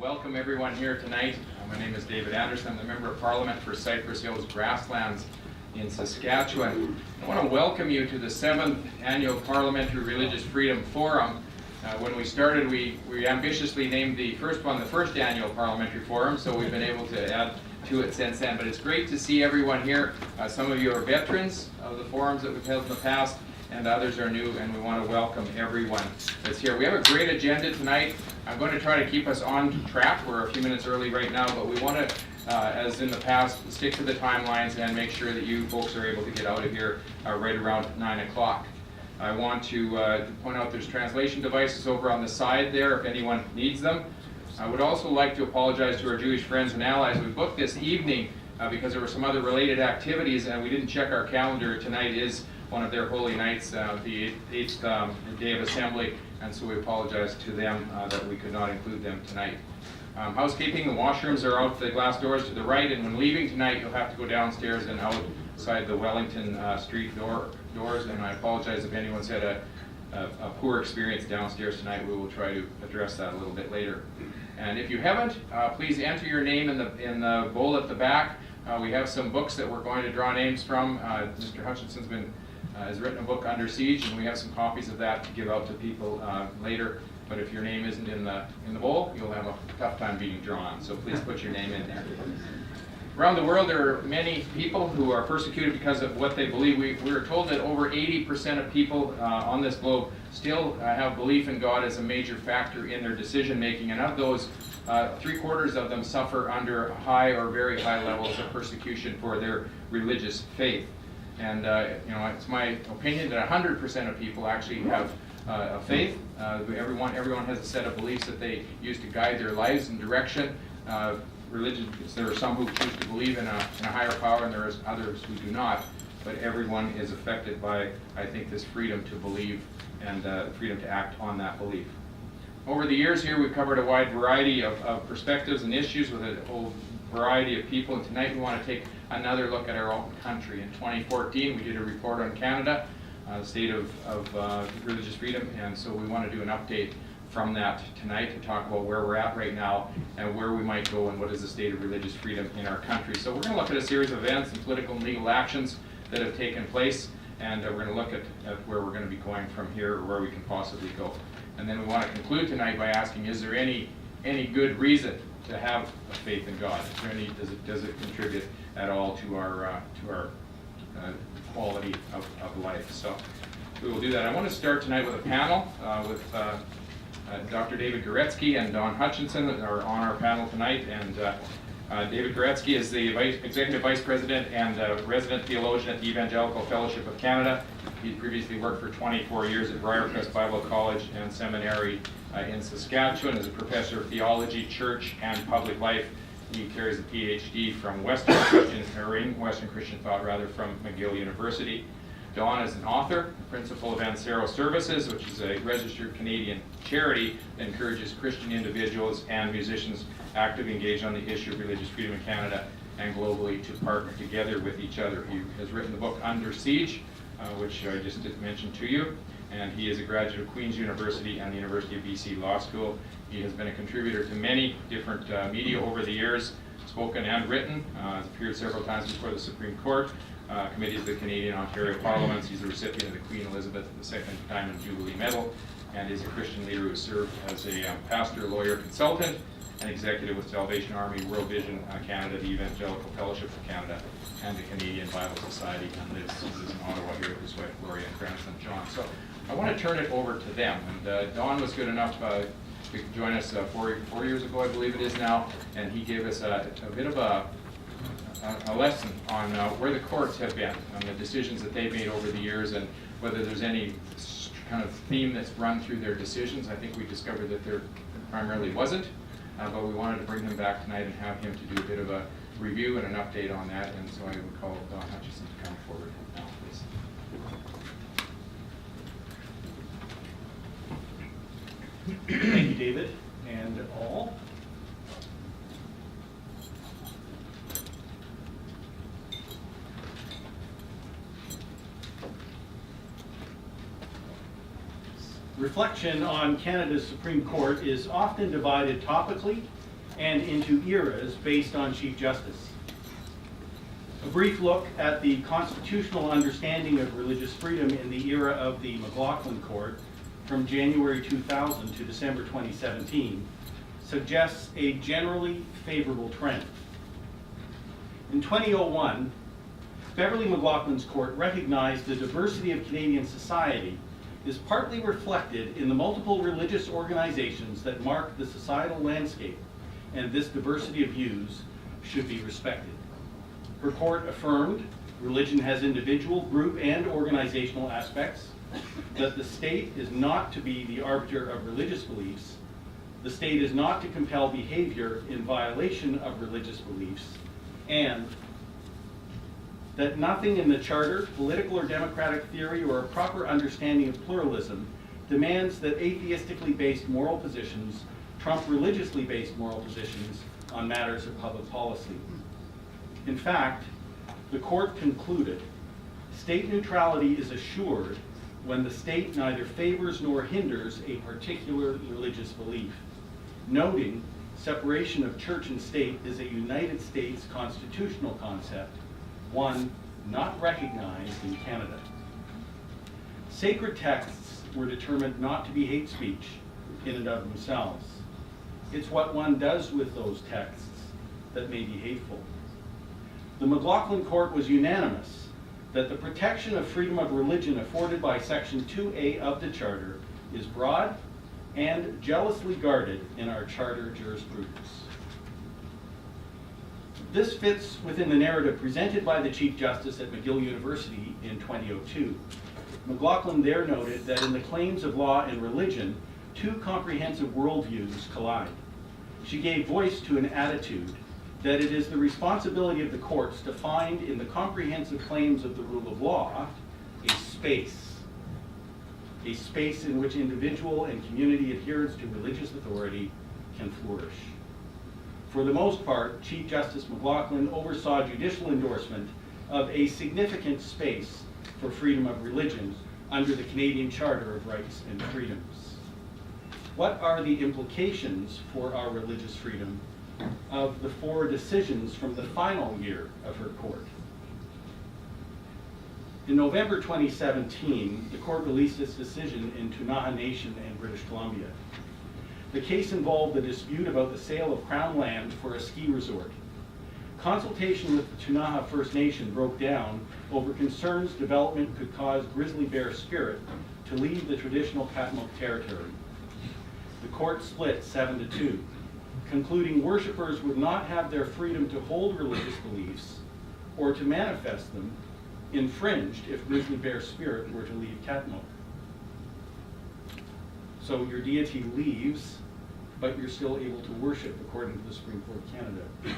Welcome everyone here tonight. My name is David Anderson. I'm the Member of Parliament for Cypress Hills Grasslands in Saskatchewan. I want to welcome you to the 7th Annual Parliamentary Religious Freedom Forum. When we started, we ambitiously named the first one the First Annual Parliamentary Forum, so we've been able to add to it since then. But it's great to see everyone here. Some of you are veterans of the forums that we've held in the past, and others are new, and we want to welcome everyone that's here. We have a great agenda tonight. I'm going to try to keep us on track. We're a few minutes early right now, but we want to, as in the past, stick to the timelines and make sure that you folks are able to get out of here right around 9 o'clock. I want to point out there's translation devices over on the side there if anyone needs them. I would also like to apologize to our Jewish friends and allies. We booked this evening because there were some other related activities and we didn't check our calendar. Tonight is one of their holy nights, the 8th day of assembly, and so we apologize to them that we could not include them tonight. Housekeeping, the washrooms are out the glass doors to the right, and when leaving tonight you'll have to go downstairs and outside the Wellington Street doors, and I apologize if anyone's had a poor experience downstairs tonight. We will try to address that a little bit later. And if you haven't, please enter your name in the bowl at the back. We have some books that we're going to draw names from. Mr. Hutchinson's has written a book, Under Siege, and we have some copies of that to give out to people later. But if your name isn't in the bowl, you'll have a tough time being drawn. So please put your name in there. Around the world, there are many people who are persecuted because of what they believe. We are told that over 80% of people on this globe still have belief in God as a major factor in their decision making, and of those, 3/4 of them suffer under high or very high levels of persecution for their religious faith. And it's my opinion that 100% of people actually have a faith. Everyone has a set of beliefs that they use to guide their lives and direction. Religion, there are some who choose to believe in a higher power, and there are others who do not. But everyone is affected by, I think, this freedom to believe and freedom to act on that belief. Over the years here, we've covered a wide variety of perspectives and issues with a whole variety of people, and tonight we want to take another look at our own country. In 2014, we did a report on Canada, the state of religious freedom, and so we want to do an update from that tonight to talk about where we're at right now and where we might go and what is the state of religious freedom in our country. So we're going to look at a series of events and political and legal actions that have taken place, and we're going to look at where we're going to be going from here, or where we can possibly go. And then we want to conclude tonight by asking, is there any good reason to have a faith in God? Is there any, does it contribute at all to our quality of life? So we will do that. I want to start tonight with a panel with Dr. David Guretzki and Don Hutchinson are on our panel tonight. And David Guretzki is the Executive Vice President and Resident Theologian at the Evangelical Fellowship of Canada. He previously worked for 24 years at Briarcrest Bible College and Seminary in Saskatchewan as a professor of theology, church, and public life. He carries a PhD from Western Christian thought from McGill University. Don is an author, principal of Ansero Services, which is a registered Canadian charity that encourages Christian individuals and musicians actively engaged on the issue of religious freedom in Canada and globally to partner together with each other. He has written the book Under Siege, which I just did mention to you, and he is a graduate of Queen's University and the University of BC Law School. He has been a contributor to many different media over the years, spoken and written, has appeared several times before the Supreme Court, committees of the Canadian Ontario Parliaments. He's a recipient of the Queen Elizabeth II Diamond Jubilee Medal, and is a Christian leader who served as a pastor, lawyer, consultant, and executive with Salvation Army, World Vision Canada, the Evangelical Fellowship of Canada, and the Canadian Bible Society, and lives in Ottawa here with his wife Gloria and grandson John. So I want to turn it over to them. And Don was good enough to join us 4 years ago, I believe it is now, and he gave us a bit of a lesson on where the courts have been, on the decisions that they've made over the years, and whether there's any kind of theme that's run through their decisions. I think we discovered that there primarily wasn't, but we wanted to bring him back tonight and have him to do a bit of a review and an update on that, and so I would call Don Hutchinson to come forward now, please. Thank you, David, and all. Reflection on Canada's Supreme Court is often divided topically and into eras based on Chief Justice. A brief look at the constitutional understanding of religious freedom in the era of the McLaughlin Court from January 2000 to December 2017 suggests a generally favorable trend. In 2001, Beverly McLaughlin's court recognized the diversity of Canadian society is partly reflected in the multiple religious organizations that mark the societal landscape, and this diversity of views should be respected. Her court affirmed religion has individual, group, and organizational aspects, that the state is not to be the arbiter of religious beliefs, the state is not to compel behavior in violation of religious beliefs, and that nothing in the Charter, political or democratic theory, or a proper understanding of pluralism demands that atheistically based moral positions trump religiously based moral positions on matters of public policy. In fact, the court concluded, state neutrality is assured when the state neither favors nor hinders a particular religious belief, noting separation of church and state is a United States constitutional concept, one not recognized in Canada. Sacred texts were determined not to be hate speech in and of themselves. It's what one does with those texts that may be hateful. The McLaughlin Court was unanimous that the protection of freedom of religion afforded by Section 2A of the Charter is broad and jealously guarded in our Charter jurisprudence. This fits within the narrative presented by the Chief Justice at McGill University in 2002. McLaughlin there noted that in the claims of law and religion, two comprehensive worldviews collide. She gave voice to an attitude that it is the responsibility of the courts to find in the comprehensive claims of the rule of law a space in which individual and community adherence to religious authority can flourish. For the most part, Chief Justice McLaughlin oversaw judicial endorsement of a significant space for freedom of religion under the Canadian Charter of Rights and Freedoms. What are the implications for our religious freedom of the four decisions from the final year of her court? In November 2017, the court released its decision in Ktunaxa Nation and British Columbia. The case involved a dispute about the sale of Crown land for a ski resort. Consultation with the Ktunaxa First Nation broke down over concerns development could cause grizzly bear spirit to leave the traditional Katmuk territory. The court split 7-2, concluding worshippers would not have their freedom to hold religious beliefs or to manifest them infringed if grizzly bear spirit were to leave Katmuk. So your deity leaves, but you're still able to worship according to the Supreme Court of Canada.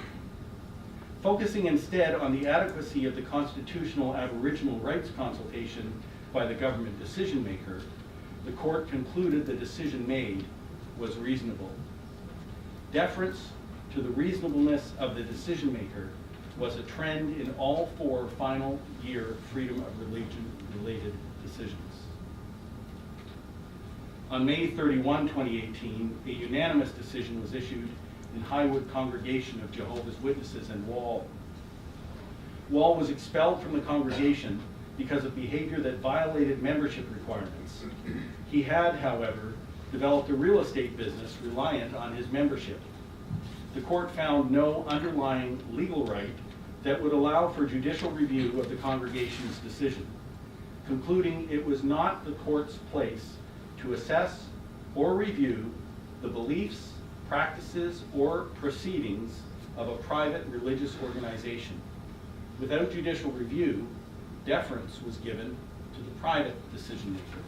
Focusing instead on the adequacy of the constitutional Aboriginal rights consultation by the government decision maker, the court concluded the decision made was reasonable. Deference to the reasonableness of the decision maker was a trend in all four final year freedom of religion related decisions. On May 31, 2018, a unanimous decision was issued in Highwood Congregation of Jehovah's Witnesses and Wall. Wall was expelled from the congregation because of behavior that violated membership requirements. He had, however, developed a real estate business reliant on his membership. The court found no underlying legal right that would allow for judicial review of the congregation's decision, concluding it was not the court's place to assess or review the beliefs, practices, or proceedings of a private religious organization. Without judicial review, deference was given to the private decision maker.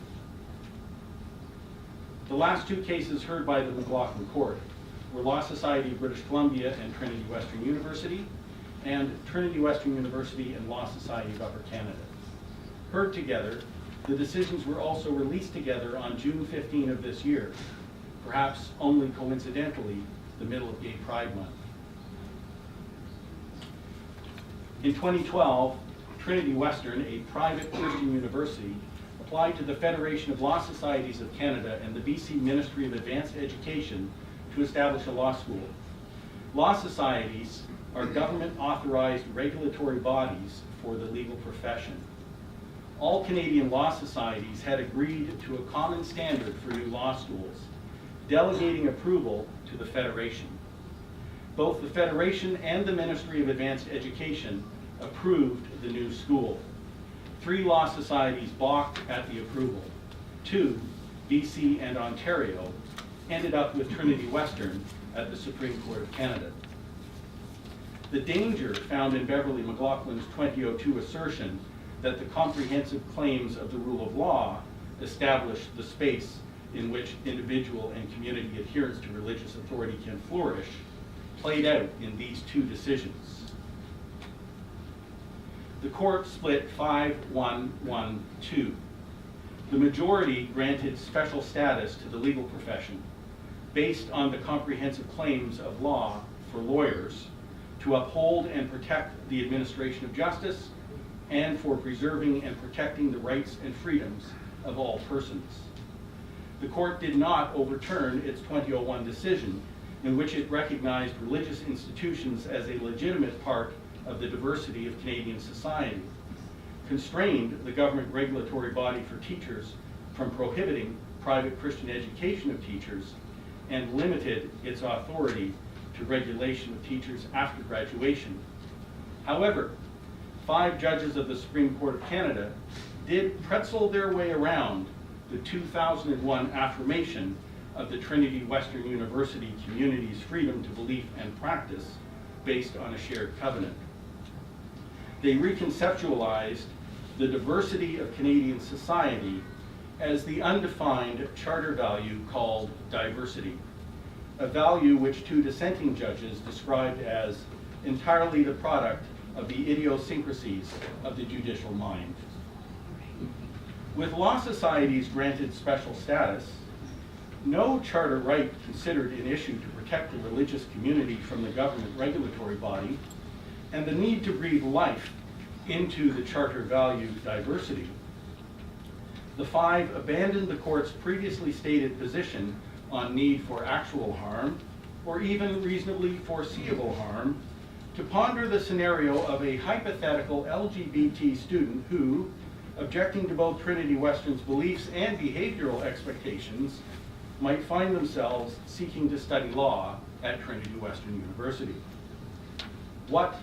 The last two cases heard by the McLaughlin Court were Law Society of British Columbia and Trinity Western University, and Trinity Western University and Law Society of Upper Canada. Heard together, the decisions were also released together on June 15 of this year, perhaps only coincidentally the middle of Gay Pride Month. In 2012, Trinity Western, a private Christian university, applied to the Federation of Law Societies of Canada and the BC Ministry of Advanced Education to establish a law school. Law societies are government-authorized regulatory bodies for the legal profession. All Canadian law societies had agreed to a common standard for new law schools, delegating approval to the Federation. Both the Federation and the Ministry of Advanced Education approved the new school. 3 law societies balked at the approval. 2, BC and Ontario, ended up with Trinity Western at the Supreme Court of Canada. The danger found in Beverly McLaughlin's 2002 assertion that the comprehensive claims of the rule of law establish the space in which individual and community adherence to religious authority can flourish played out in these 2 decisions. The court split 5-1-1-2. The majority granted special status to the legal profession based on the comprehensive claims of law for lawyers to uphold and protect the administration of justice and for preserving and protecting the rights and freedoms of all persons. The court did not overturn its 2001 decision in which it recognized religious institutions as a legitimate part of the diversity of Canadian society, constrained the government regulatory body for teachers from prohibiting private Christian education of teachers, and limited its authority to regulation of teachers after graduation. However, 5 judges of the Supreme Court of Canada did pretzel their way around the 2001 affirmation of the Trinity Western University community's freedom to belief and practice based on a shared covenant. They reconceptualized the diversity of Canadian society as the undefined charter value called diversity, a value which 2 dissenting judges described as entirely the product of the idiosyncrasies of the judicial mind. With law societies granted special status, no charter right considered an issue to protect the religious community from the government regulatory body, and the need to breathe life into the charter value diversity. The 5 abandoned the court's previously stated position on need for actual harm, or even reasonably foreseeable harm, to ponder the scenario of a hypothetical LGBT student who, objecting to both Trinity Western's beliefs and behavioral expectations, might find themselves seeking to study law at Trinity Western University. What,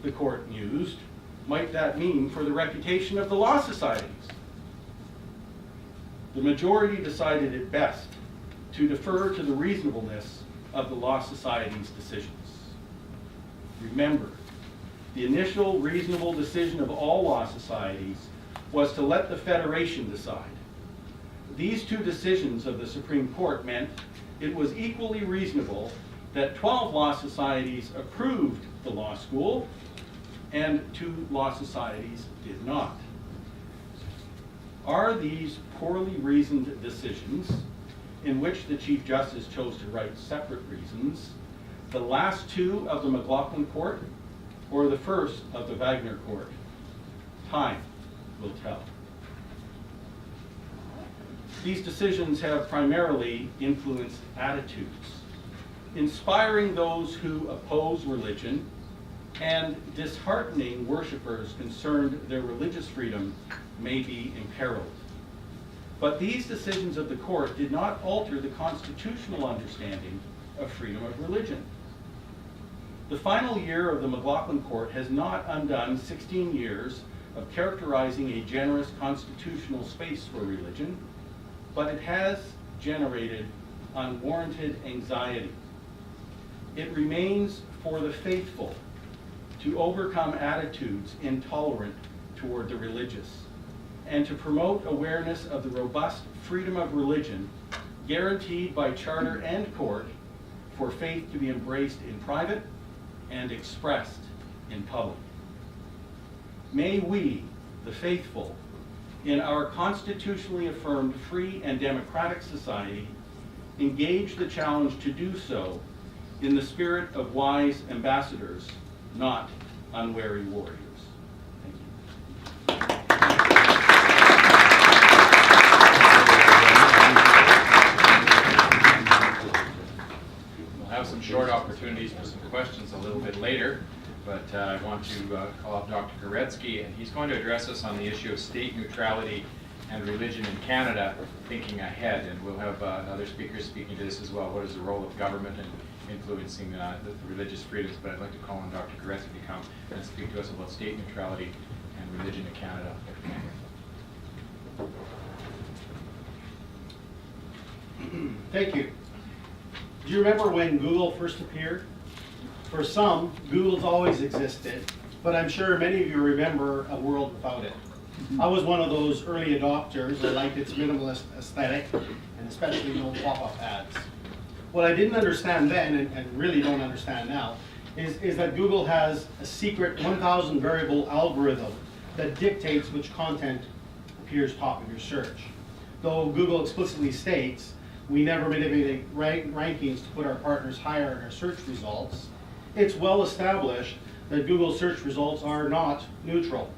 the court mused, might that mean for the reputation of the law societies? The majority decided it best to defer to the reasonableness of the law society's decisions. Remember, the initial reasonable decision of all law societies was to let the Federation decide. These 2 decisions of the Supreme Court meant it was equally reasonable that 12 law societies approved the law school and 2 law societies did not. Are these poorly reasoned decisions, in which the Chief Justice chose to write separate reasons, the last 2 of the McLaughlin Court or the first of the Wagner Court? Time will tell. These decisions have primarily influenced attitudes, inspiring those who oppose religion and disheartening worshipers concerned their religious freedom may be imperiled. But these decisions of the court did not alter the constitutional understanding of freedom of religion. The final year of the McLaughlin Court has not undone 16 years of characterizing a generous constitutional space for religion, but it has generated unwarranted anxiety. It remains for the faithful to overcome attitudes intolerant toward the religious and to promote awareness of the robust freedom of religion guaranteed by charter and court for faith to be embraced in private and expressed in public. May we, the faithful, in our constitutionally affirmed free and democratic society, engage the challenge to do so in the spirit of wise ambassadors, not unwary warriors. Thank you. We'll have some short opportunities for some questions a little bit later, but I want to call up Dr. Guretzki, and he's going to address us on the issue of state neutrality and religion in Canada, thinking ahead, and we'll have other speakers speaking to this as well. What is the role of government in influencing the religious freedoms? But I'd like to call on Dr. Guretzki to come and speak to us about state neutrality and religion in Canada. Thank you. Do you remember when Google first appeared? For some, Google's always existed, but I'm sure many of you remember a world without it. I was one of those early adopters. I liked its minimalist aesthetic, and especially no pop-up ads. What I didn't understand then, and really don't understand now, is that Google has a secret 1,000 variable algorithm that dictates which content appears top of your search. Though Google explicitly states we never manipulate rankings to put our partners higher in our search results, it's well established that Google search results are not neutral,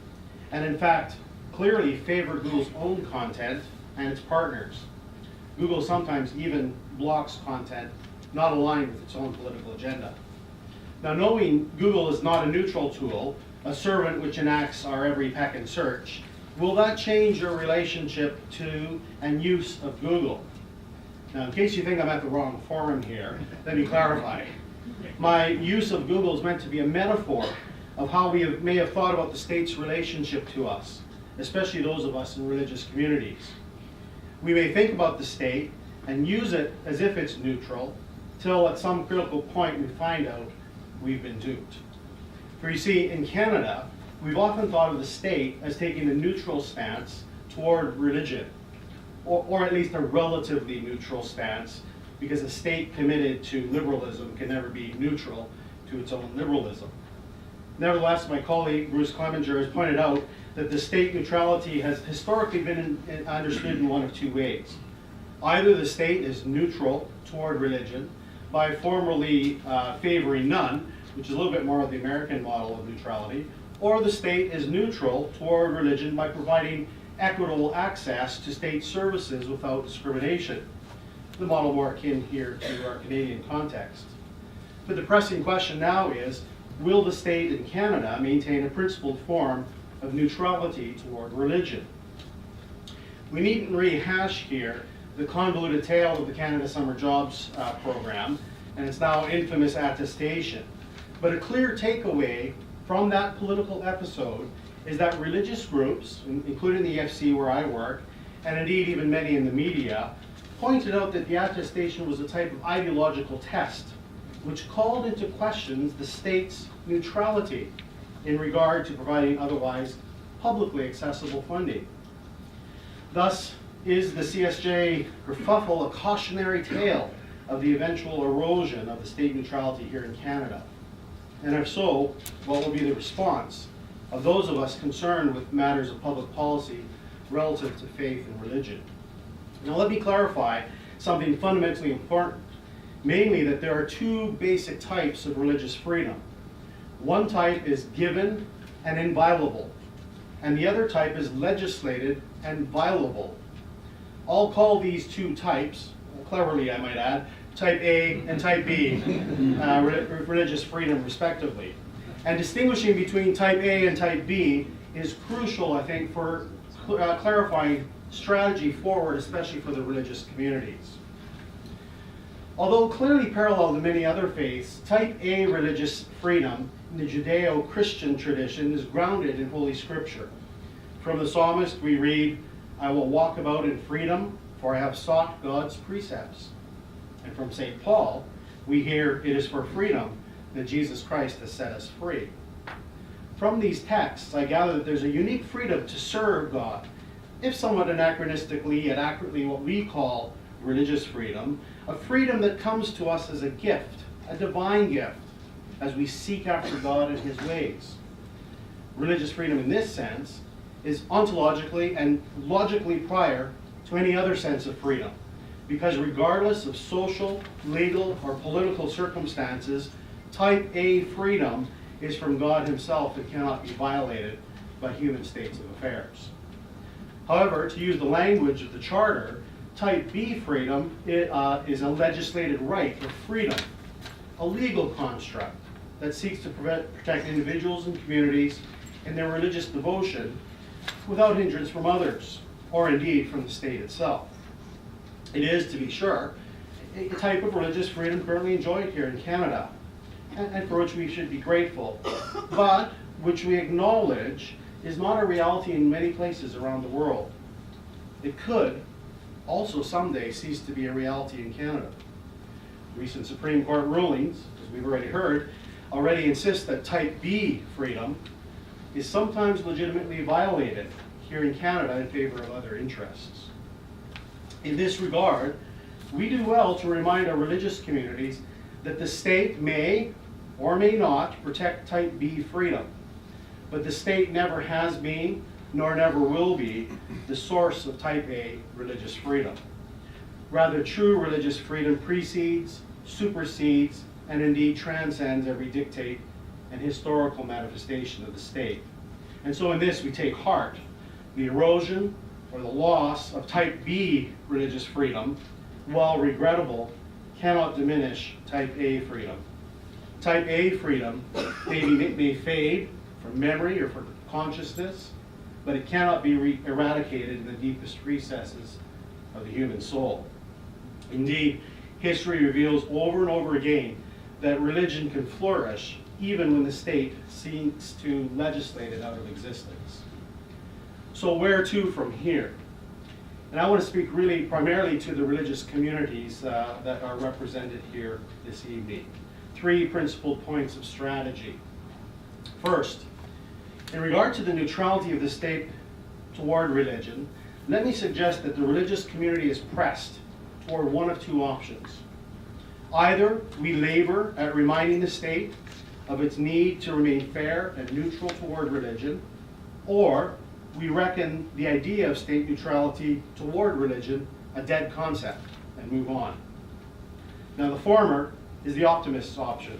and in fact clearly favor Google's own content and its partners. Google sometimes even blocks content not aligned with its own political agenda. Now, knowing Google is not a neutral tool, a servant which enacts our every peck and search, will that change your relationship to and use of Google? Now, in case you think I'm at the wrong forum here, let me clarify. My use of Google is meant to be a metaphor of how we may have thought about the state's relationship to us, especially those of us in religious communities. We may think about the state and use it as if it's neutral, till at some critical point we find out we've been duped. For you see, in Canada, we've often thought of the state as taking a neutral stance toward religion, or at least a relatively neutral stance, because a state committed to liberalism can never be neutral to its own liberalism. Nevertheless, my colleague Bruce Clemenger has pointed out that the state neutrality has historically been understood in one of two ways. Either the state is neutral toward religion by formally favoring none, which is a little bit more of the American model of neutrality, or the state is neutral toward religion by providing equitable access to state services without discrimination. The model more akin here to our Canadian context. But the pressing question now is, will the state in Canada maintain a principled form of neutrality toward religion? We needn't rehash here the convoluted tale of the Canada Summer Jobs program and its now infamous attestation. But a clear takeaway from that political episode is that religious groups, including the EFC where I work, and indeed even many in the media, pointed out that the attestation was a type of ideological test which called into questions the state's neutrality in regard to providing otherwise publicly accessible funding. Thus, is the CSJ kerfuffle a cautionary tale of the eventual erosion of the state neutrality here in Canada? And if so, what will be the response of those of us concerned with matters of public policy relative to faith and religion? Now let me clarify something fundamentally important, mainly that there are two basic types of religious freedom. One type is given and inviolable, and the other type is legislated and violable. I'll call these two types, cleverly I might add, type A and type B, religious freedom respectively. And distinguishing between type A and type B is crucial, I think, for clarifying strategy forward, especially for the religious communities. Although clearly parallel to many other faiths, type A religious freedom in the Judeo-Christian tradition is grounded in Holy Scripture. From the psalmist we read, "I will walk about in freedom, for I have sought God's precepts." And from St. Paul, we hear, "It is for freedom that Jesus Christ has set us free." From these texts, I gather that there's a unique freedom to serve God, if somewhat anachronistically, yet accurately what we call religious freedom, a freedom that comes to us as a gift, a divine gift, as we seek after God and His ways. Religious freedom in this sense is ontologically and logically prior to any other sense of freedom, because regardless of social, legal, or political circumstances, type A freedom is from God Himself and cannot be violated by human states of affairs. However, to use the language of the Charter, type B freedom is a legislated right or freedom. a legal construct that seeks to protect individuals and communities in their religious devotion without hindrance from others, or indeed from the state itself. It is, to be sure, a type of religious freedom currently enjoyed here in Canada, and for which we should be grateful, but which we acknowledge is not a reality in many places around the world. It could also someday cease to be a reality in Canada. Recent Supreme Court rulings, as we've already heard, already insist that Type B freedom is sometimes legitimately violated here in Canada in favor of other interests. In this regard, we do well to remind our religious communities that the state may or may not protect Type B freedom, but the state never has been, nor never will be, the source of Type A religious freedom. Rather, true religious freedom precedes, supersedes, and indeed transcends every dictate and historical manifestation of the state. And so in this we take heart. The erosion or the loss of Type B religious freedom, while regrettable, cannot diminish Type A freedom. Type A freedom may fade from memory or from consciousness, but it cannot be eradicated in the deepest recesses of the human soul. Indeed, history reveals over and over again that religion can flourish even when the state seeks to legislate it out of existence. So where to from here? And I want to speak really primarily to the religious communities that are represented here this evening. 3 principal points of strategy. First, in regard to the neutrality of the state toward religion, let me suggest that the religious community is pressed toward one of 2 options. Either we labor at reminding the state of its need to remain fair and neutral toward religion, or we reckon the idea of state neutrality toward religion a dead concept and move on. Now the former is the optimist's option.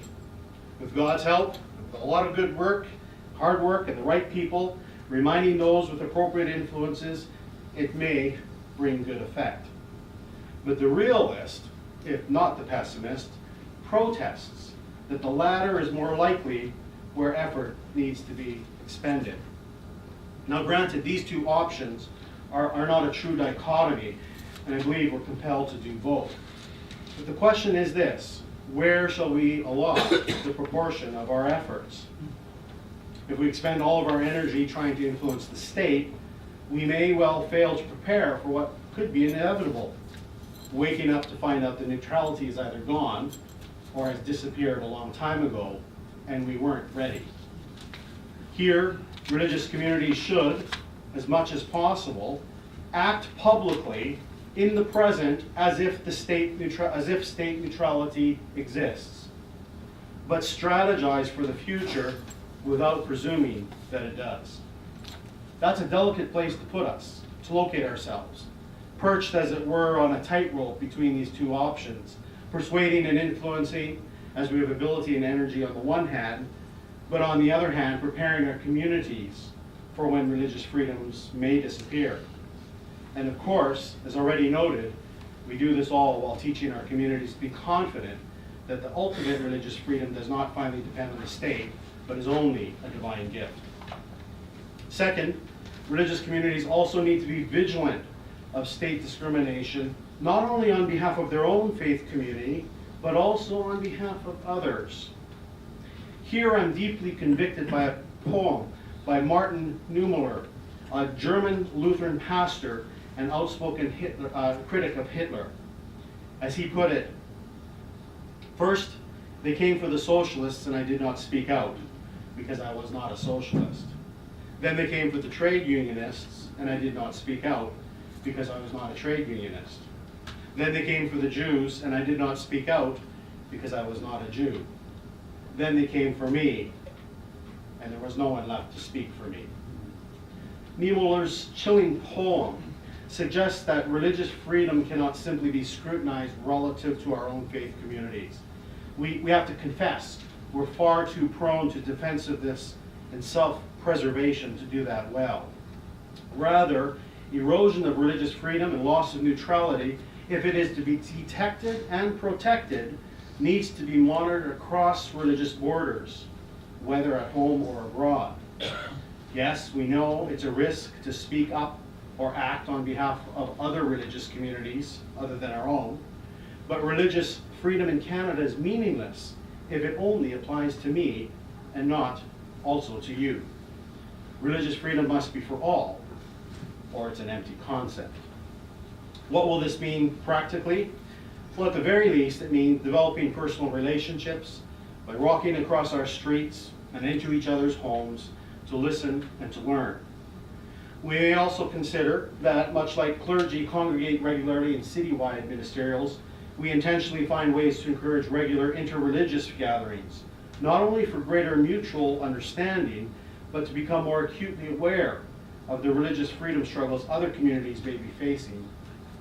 With God's help, with a lot of good work, hard work, and the right people, reminding those with appropriate influences, it may bring good effect. But the realist, if not the pessimist, protests that the latter is more likely where effort needs to be expended. Now granted, these 2 options are not a true dichotomy, and I believe we're compelled to do both. But the question is this: where shall we allot the proportion of our efforts? If we expend all of our energy trying to influence the state, we may well fail to prepare for what could be inevitable, waking up to find out the neutrality is either gone or has disappeared a long time ago, and we weren't ready. Here, religious communities should, as much as possible, act publicly in the present as if state neutrality exists, but strategize for the future without presuming that it does. That's a delicate place to put us, to locate ourselves, perched as it were on a tightrope between these 2 options, persuading and influencing as we have ability and energy on the one hand, but on the other hand, preparing our communities for when religious freedoms may disappear. And of course, as already noted, we do this all while teaching our communities to be confident that the ultimate religious freedom does not finally depend on the state, but is only a divine gift. Second, religious communities also need to be vigilant of state discrimination, not only on behalf of their own faith community, but also on behalf of others. Here I'm deeply convicted by a poem by Martin Niemöller, a German Lutheran pastor and outspoken critic of Hitler. As he put it, "First, they came for the socialists and I did not speak out, because I was not a socialist. Then they came for the trade unionists and I did not speak out, because I was not a trade unionist. Then they came for the Jews and I did not speak out, because I was not a Jew. Then they came for me, and there was no one left to speak for me." Niemöller's chilling poem suggests that religious freedom cannot simply be scrutinized relative to our own faith communities. We have to confess we're far too prone to defensiveness and self-preservation to do that well. Rather, erosion of religious freedom and loss of neutrality, if it is to be detected and protected, needs to be monitored across religious borders, whether at home or abroad. Yes, we know it's a risk to speak up or act on behalf of other religious communities other than our own, but religious freedom in Canada is meaningless if it only applies to me and not also to you. Religious freedom must be for all, or it's an empty concept. What will this mean practically? Well, at the very least, it means developing personal relationships by walking across our streets and into each other's homes to listen and to learn. We may also consider that, much like clergy congregate regularly in citywide ministerials, we intentionally find ways to encourage regular interreligious gatherings, not only for greater mutual understanding, but to become more acutely aware of the religious freedom struggles other communities may be facing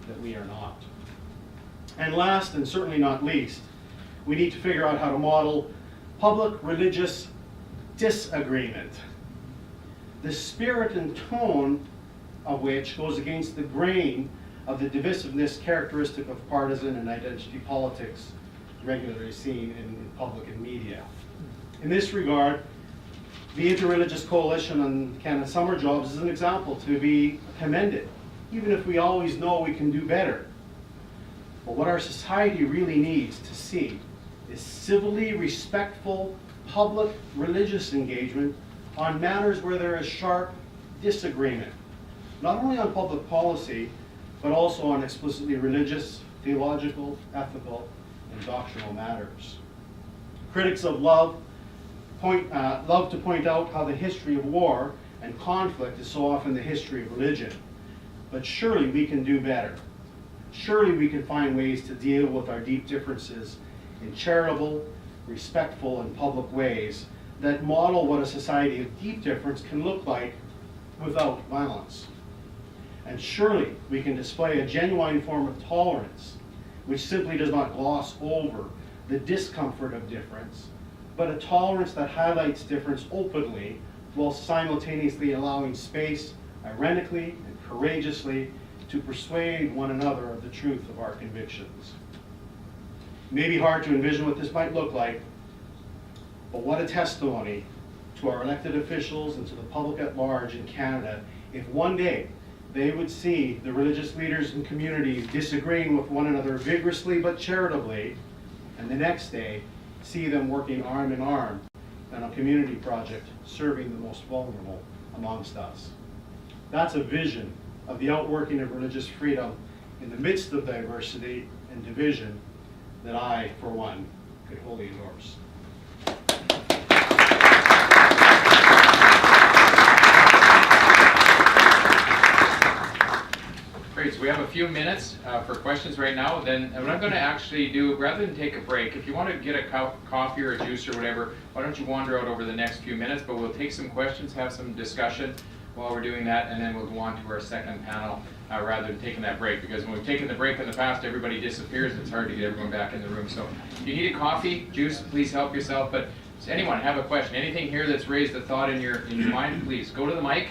that we are not. And last, and certainly not least, we need to figure out how to model public religious disagreement, the spirit and tone of which goes against the grain of the divisiveness characteristic of partisan and identity politics regularly seen in public and media. In this regard, the Interreligious Coalition on Canada Summer Jobs is an example to be commended, even if we always know we can do better. But what our society really needs to see is civilly respectful public religious engagement on matters where there is sharp disagreement, not only on public policy, but also on explicitly religious, theological, ethical, and doctrinal matters. Critics of love to point out how the history of war and conflict is so often the history of religion. But surely we can do better. Surely we can find ways to deal with our deep differences in charitable, respectful, and public ways that model what a society of deep difference can look like without violence. And surely we can display a genuine form of tolerance, which simply does not gloss over the discomfort of difference, but a tolerance that highlights difference openly while simultaneously allowing space, ironically and courageously, to persuade one another of the truth of our convictions. It may be hard to envision what this might look like, but what a testimony to our elected officials and to the public at large in Canada if one day they would see the religious leaders and communities disagreeing with one another vigorously but charitably, and the next day see them working arm in arm on a community project serving the most vulnerable amongst us. That's a vision of the outworking of religious freedom in the midst of diversity and division that I, for one, could wholly endorse. Great, so we have a few minutes for questions right now. Then what I'm going to actually do, rather than take a break, if you want to get a coffee or a juice or whatever, why don't you wander out over the next few minutes, but we'll take some questions, have some discussion while we're doing that, and then we'll go on to our second panel rather than taking that break, because when we've taken the break in the past, everybody disappears and it's hard to get everyone back in the room. So if you need a coffee, juice, please help yourself. But does anyone have a question? Anything here that's raised a thought in your mind, please go to the mic.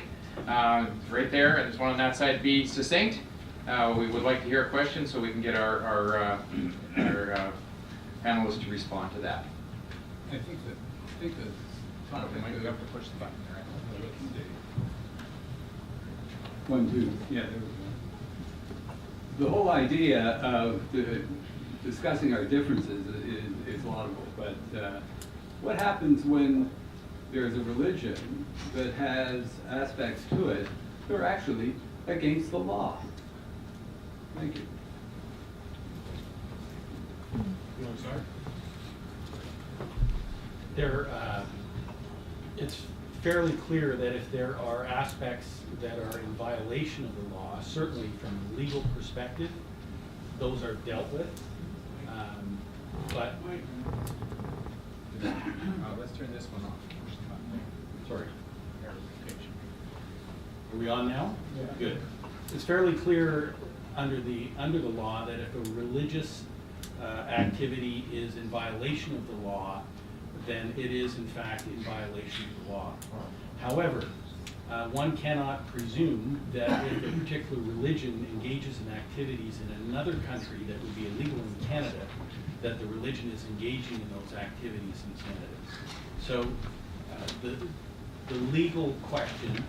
Right there, and there's one on that side. Be succinct. We would like to hear a question so we can get our panelists to respond to that. I think that We have to push the button there. One, two, yeah, there we go. The whole idea of discussing our differences is laudable, but what happens when there's a religion that has aspects to it that are actually against the law? Thank you. You want to start? It's fairly clear that if there are aspects that are in violation of the law, certainly from a legal perspective, those are dealt with. But Let's turn this one off. Push the button there. sorry, are we on now? Yeah. Good. It's fairly clear under the law that if a religious activity is in violation of the law, then it is in fact in violation of the law. However, one cannot presume that if a particular religion engages in activities in another country that would be illegal in Canada, that the religion is engaging in those activities in Canada. So the legal question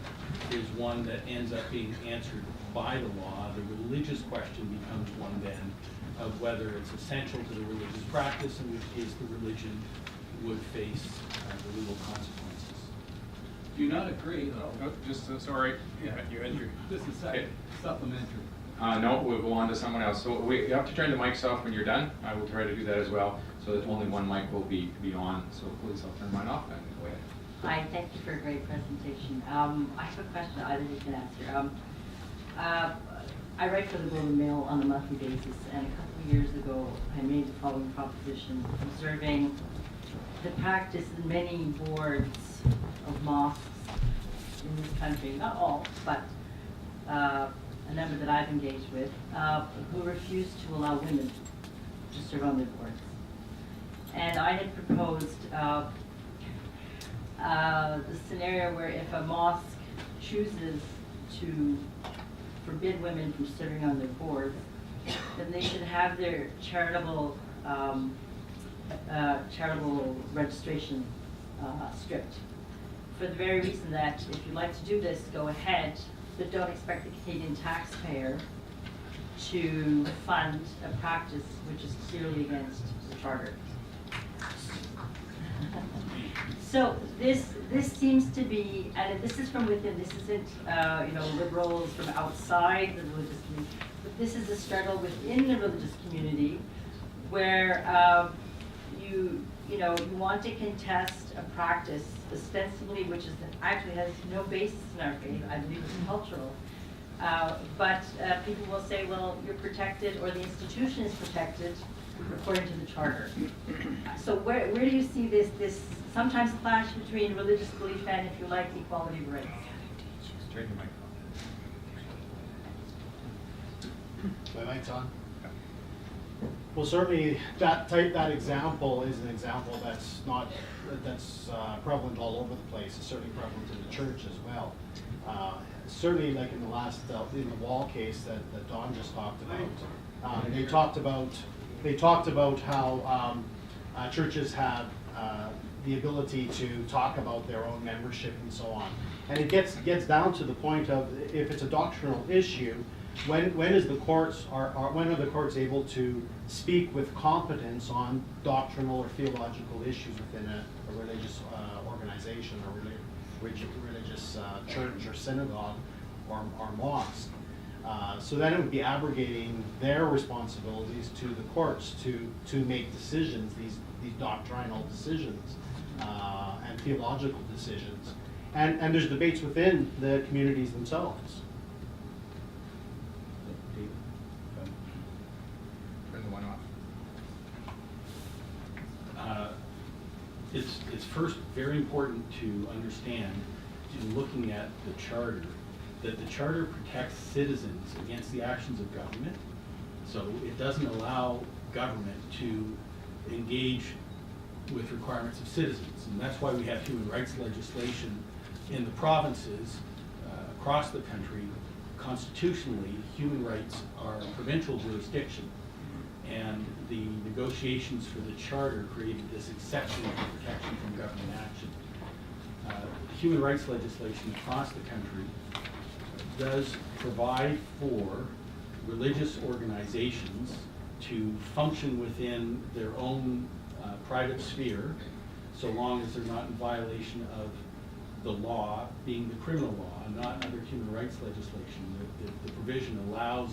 is one that ends up being answered by the law. The religious question becomes one then of whether it's essential to the religious practice, in which case the religion would face the legal consequences. Do you not agree, Oh, though? just, sorry, yeah, you had your, This is Okay. supplementary. no, we'll go on to someone else. So you have to turn the mics off when you're done. I will try to do that as well, so that only one mic will be on. So please, I'll turn mine off and go ahead. Hi, thank you for a great presentation. I have a question either you can answer. I write for the Globe and Mail on a monthly basis, and a couple of years ago, I made the following proposition, observing the practice in many boards of mosques in this country, not all, but a number that I've engaged with, who refuse to allow women to serve on their boards. And I had proposed the scenario where if a mosque chooses to forbid women from serving on their boards, then they should have their charitable registration stripped. For the very reason that if you'd like to do this, go ahead, but don't expect the Canadian taxpayer to fund a practice which is clearly against the Charter. So this seems to be, and this is from within. This isn't liberals from outside the religious community, but this is a struggle within the religious community, where you want to contest a practice ostensibly which actually has no basis in our faith. I believe it's cultural, but people will say, well, you're protected, or the institution is protected according to the Charter. So where do you see this sometimes clash between religious belief and, if you like, equality of rights? Turn your mic on. My mic's on. Well, certainly that example is an example that's prevalent all over the place. It's certainly prevalent in the church as well. Certainly, like in the last in the Wall case that Don just talked about, they talked about how churches have the ability to talk about their own membership and so on. And it gets down to the point of, if it's a doctrinal issue, when are the courts able to speak with competence on doctrinal or theological issues within a religious organization or religious church or synagogue or mosque? So then it would be abrogating their responsibilities to the courts to make decisions, these doctrinal decisions and theological decisions. And there's debates within the communities themselves. Turn the one off. It's first very important to understand, in looking at the Charter, that the Charter protects citizens against the actions of government. So it doesn't allow government to engage with requirements of citizens. And that's why we have human rights legislation in the provinces across the country. Constitutionally, human rights are a provincial jurisdiction. And the negotiations for the Charter created this exception for protection from government action. Human rights legislation across the country does provide for religious organizations to function within their own private sphere, so long as they're not in violation of the law, being the criminal law, not under human rights legislation. The provision allows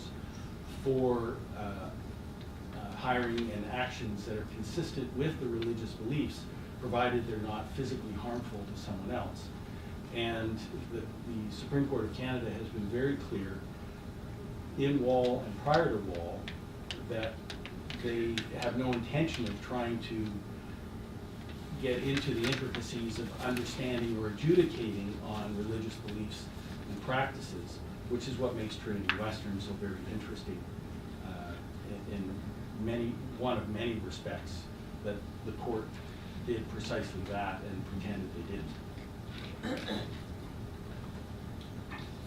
for hiring and actions that are consistent with the religious beliefs, provided they're not physically harmful to someone else. And the Supreme Court of Canada has been very clear in Wall and prior to Wall that they have no intention of trying to get into the intricacies of understanding or adjudicating on religious beliefs and practices, which is what makes Trinity Western so very interesting in one of many respects, that the court did precisely that and pretended they didn't.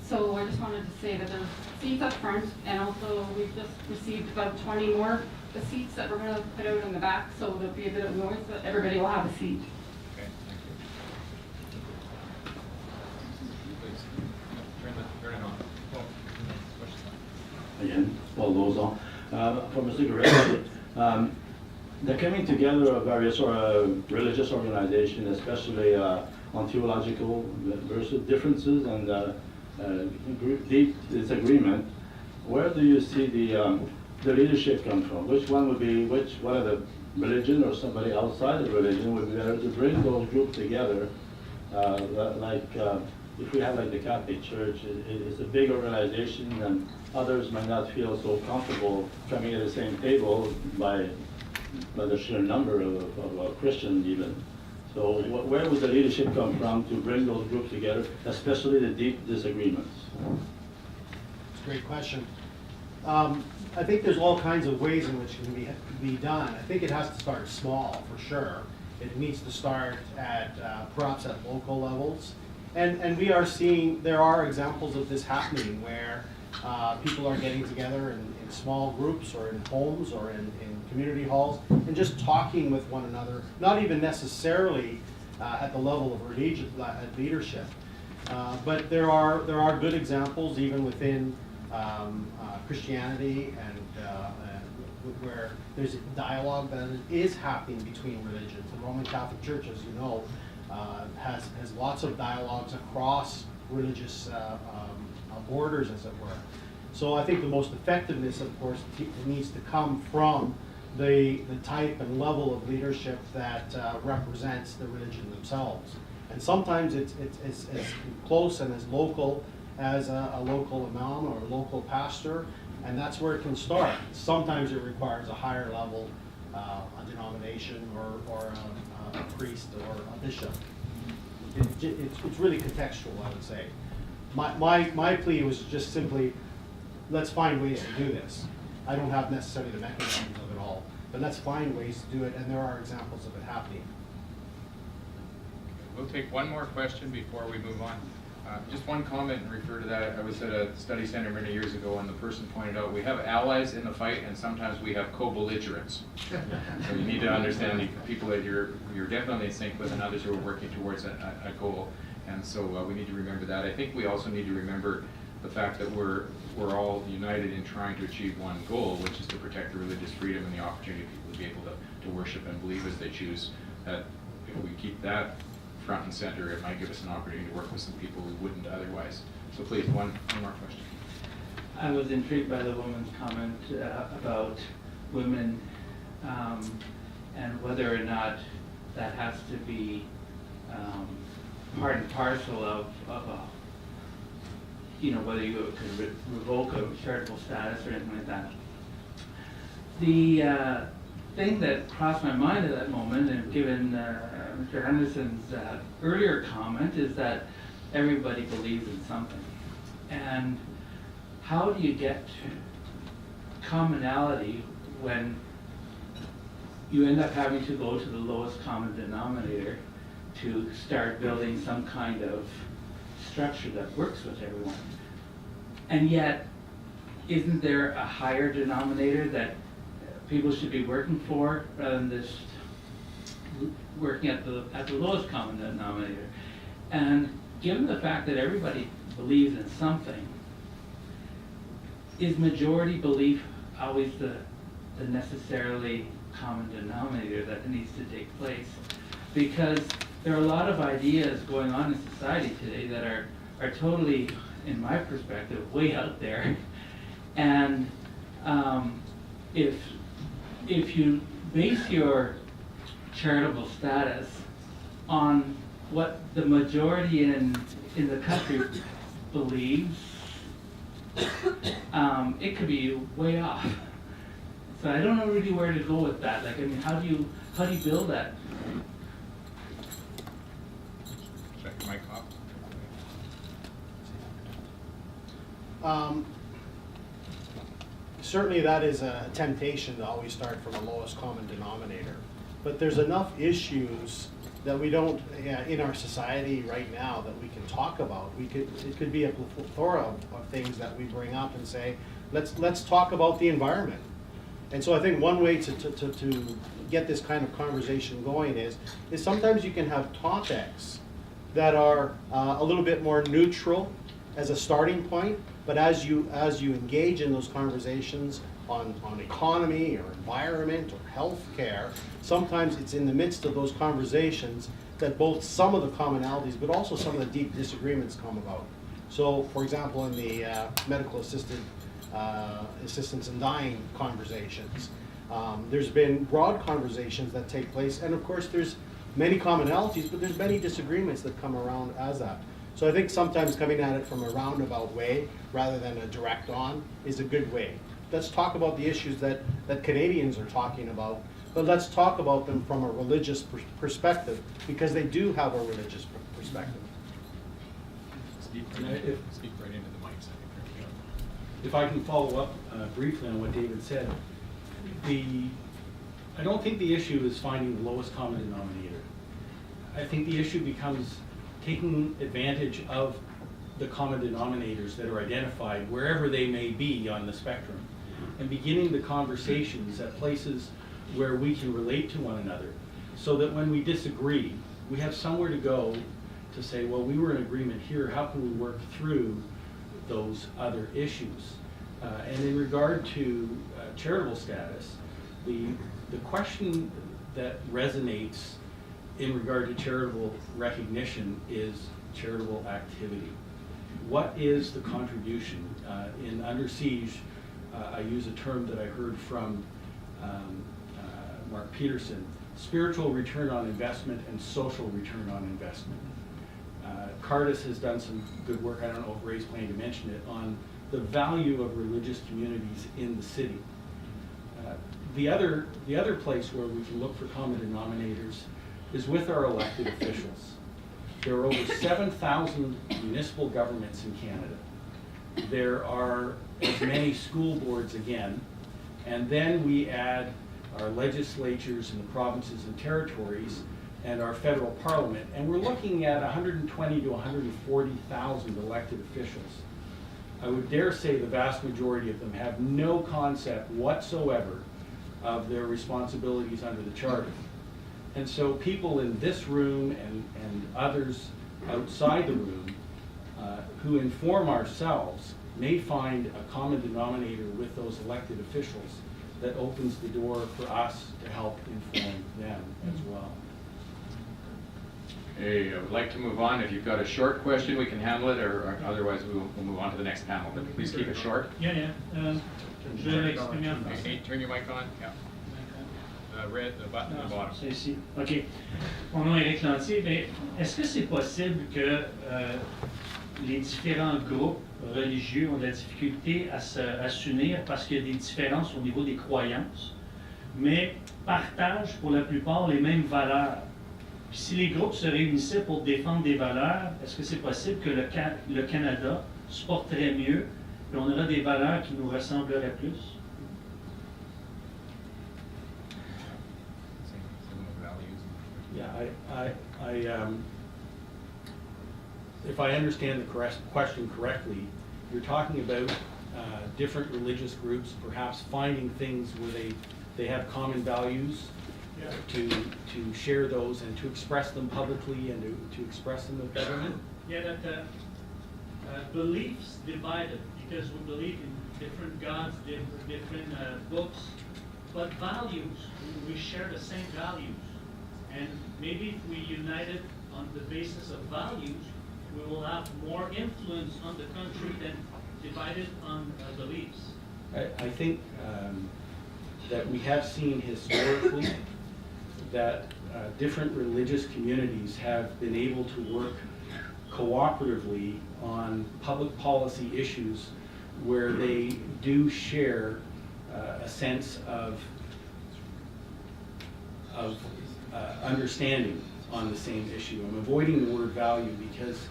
So I just wanted to say that there's seats up front, and also we've just received about 20 more seats that we're going to put out in the back, so there'll be a bit of noise, but everybody will have a seat. Okay, thank you. Please, turn it on. Oh, questions? Again, Paul Lozon. For Mr. Guretzki, the coming together of various religious organizations, especially on theological versus differences and deep disagreement, where do you see the leadership come from? Which one would be, one of the religion or somebody outside of religion would be better to bring those groups together? If we have like the Catholic Church, it's a big organization and others might not feel so comfortable coming at the same table by the sheer number of Christians even. So where would the leadership come from to bring those groups together, especially the deep disagreements? It's a great question. I think there's all kinds of ways in which it can be done. I think it has to start small, for sure. It needs to start at perhaps at local levels. And we are seeing, there are examples of this happening where people are getting together in small groups or in homes or in community halls and just talking with one another, not even necessarily at the level of religious leadership. But there are good examples even within Christianity and where there's a dialogue that is happening between religions. The Roman Catholic Church, as you know, has lots of dialogues across religious borders, as it were. So I think the most effectiveness, of course, needs to come from the type and level of leadership that represents the religion themselves. And sometimes it's as close and as local as a local imam or a local pastor, and that's where it can start. Sometimes it requires a higher level, a denomination or a priest or a bishop. It's really contextual, I would say. My plea was just simply, let's find ways to do this. I don't have necessarily the mechanisms of it all, but let's find ways to do it, and there are examples of it happening. We'll take one more question before we move on. Just one comment and refer to that. I was at a study center many years ago and the person pointed out we have allies in the fight and sometimes we have co-belligerents. So you need to understand the people that you're definitely in sync with and others who are working towards a goal. And so we need to remember that. I think we also need to remember the fact that we're all united in trying to achieve one goal, which is to protect the religious freedom and the opportunity of people to be able to worship and believe as they choose. That if we keep that front and center, it might give us an opportunity to work with some people we wouldn't otherwise. So please, one more question. I was intrigued by the woman's comment about women and whether or not that has to be part and parcel of whether you could revoke a charitable status or anything like that. The thing that crossed my mind at that moment, and given Mr. Henderson's earlier comment, is that everybody believes in something. And how do you get commonality when you end up having to go to the lowest common denominator to start building some kind of structure that works with everyone? And yet, isn't there a higher denominator that people should be working for rather than just working at the lowest common denominator? And given the fact that everybody believes in something, is majority belief always the necessarily common denominator that needs to take place? Because there are a lot of ideas going on in society today that are totally, in my perspective, way out there. And if you base your charitable status on what the majority in the country believes, it could be way off. So I don't know really where to go with that. Like, I mean, how do you build that? Check the mic off. Certainly that is a temptation to always start from the lowest common denominator. But there's enough issues that we don't, in our society right now, that we can talk about. It could be a plethora of things that we bring up and say, let's talk about the environment. And so I think one way to get this kind of conversation going is sometimes you can have topics that are a little bit more neutral as a starting point, but as you engage in those conversations on economy or environment or healthcare, sometimes it's in the midst of those conversations that both some of the commonalities, but also some of the deep disagreements come about. So, for example, in the medical assistance in dying conversations, there's been broad conversations that take place, and of course there's many commonalities, but there's many disagreements that come around as that. So I think sometimes coming at it from a roundabout way rather than a direct on is a good way. Let's talk about the issues that Canadians are talking about, but let's talk about them from a religious perspective, because they do have a religious perspective. Speak right into the mics. If I can follow up briefly on what David said, I don't think the issue is finding the lowest common denominator. I think the issue becomes taking advantage of the common denominators that are identified wherever they may be on the spectrum, and beginning the conversations at places where we can relate to one another, so that when we disagree, we have somewhere to go to say, well, we were in agreement here, how can we work through those other issues? And in regard to charitable status, the question that resonates in regard to charitable recognition is charitable activity. What is the contribution? In Under Siege, I use a term that I heard from Mark Peterson, spiritual return on investment and social return on investment. Cardus has done some good work, I don't know if Ray's planning to mention it, on the value of religious communities in the city. The other place where we can look for common denominators is with our elected officials. There are over 7,000 municipal governments in Canada. There are as many school boards again, and then we add our legislatures in the provinces and territories and our federal parliament, and we're looking at 120 to 140,000 elected officials. I would dare say the vast majority of them have no concept whatsoever of their responsibilities under the Charter. And so people in this room and others outside the room who inform ourselves may find a common denominator with those elected officials that opens the door for us to help inform them as well. Hey, I would like to move on. If you've got a short question, we can handle it, or otherwise we'll move on to the next panel. But please keep it short. Yeah. Je vais l'exprimer en français. Hey, turn your mic on. Yeah. Red, the button at the bottom. C'est ici. OK. Mon nom est Eric Lantier. Mais est-ce que c'est possible que les différents groupes religieux ont de la difficulté à s'unir parce qu'il y a des différences au niveau des croyances, mais partagent pour la plupart les mêmes valeurs? Puis si les groupes se réunissaient pour défendre des valeurs, est-ce que c'est possible que le Canada se porterait mieux et on aurait des valeurs qui nous ressembleraient plus? Yeah, if I understand the question correctly, you're talking about different religious groups perhaps finding things where they have common values, to share those and to express them publicly and to express them with government? Yeah, that beliefs divided because we believe in different gods, different books, but values, we share the same values. And maybe if we united on the basis of values, we will have more influence on the country than divided on beliefs. I think that we have seen historically that different religious communities have been able to work cooperatively on public policy issues where they do share a sense of understanding on the same issue. I'm avoiding the word value because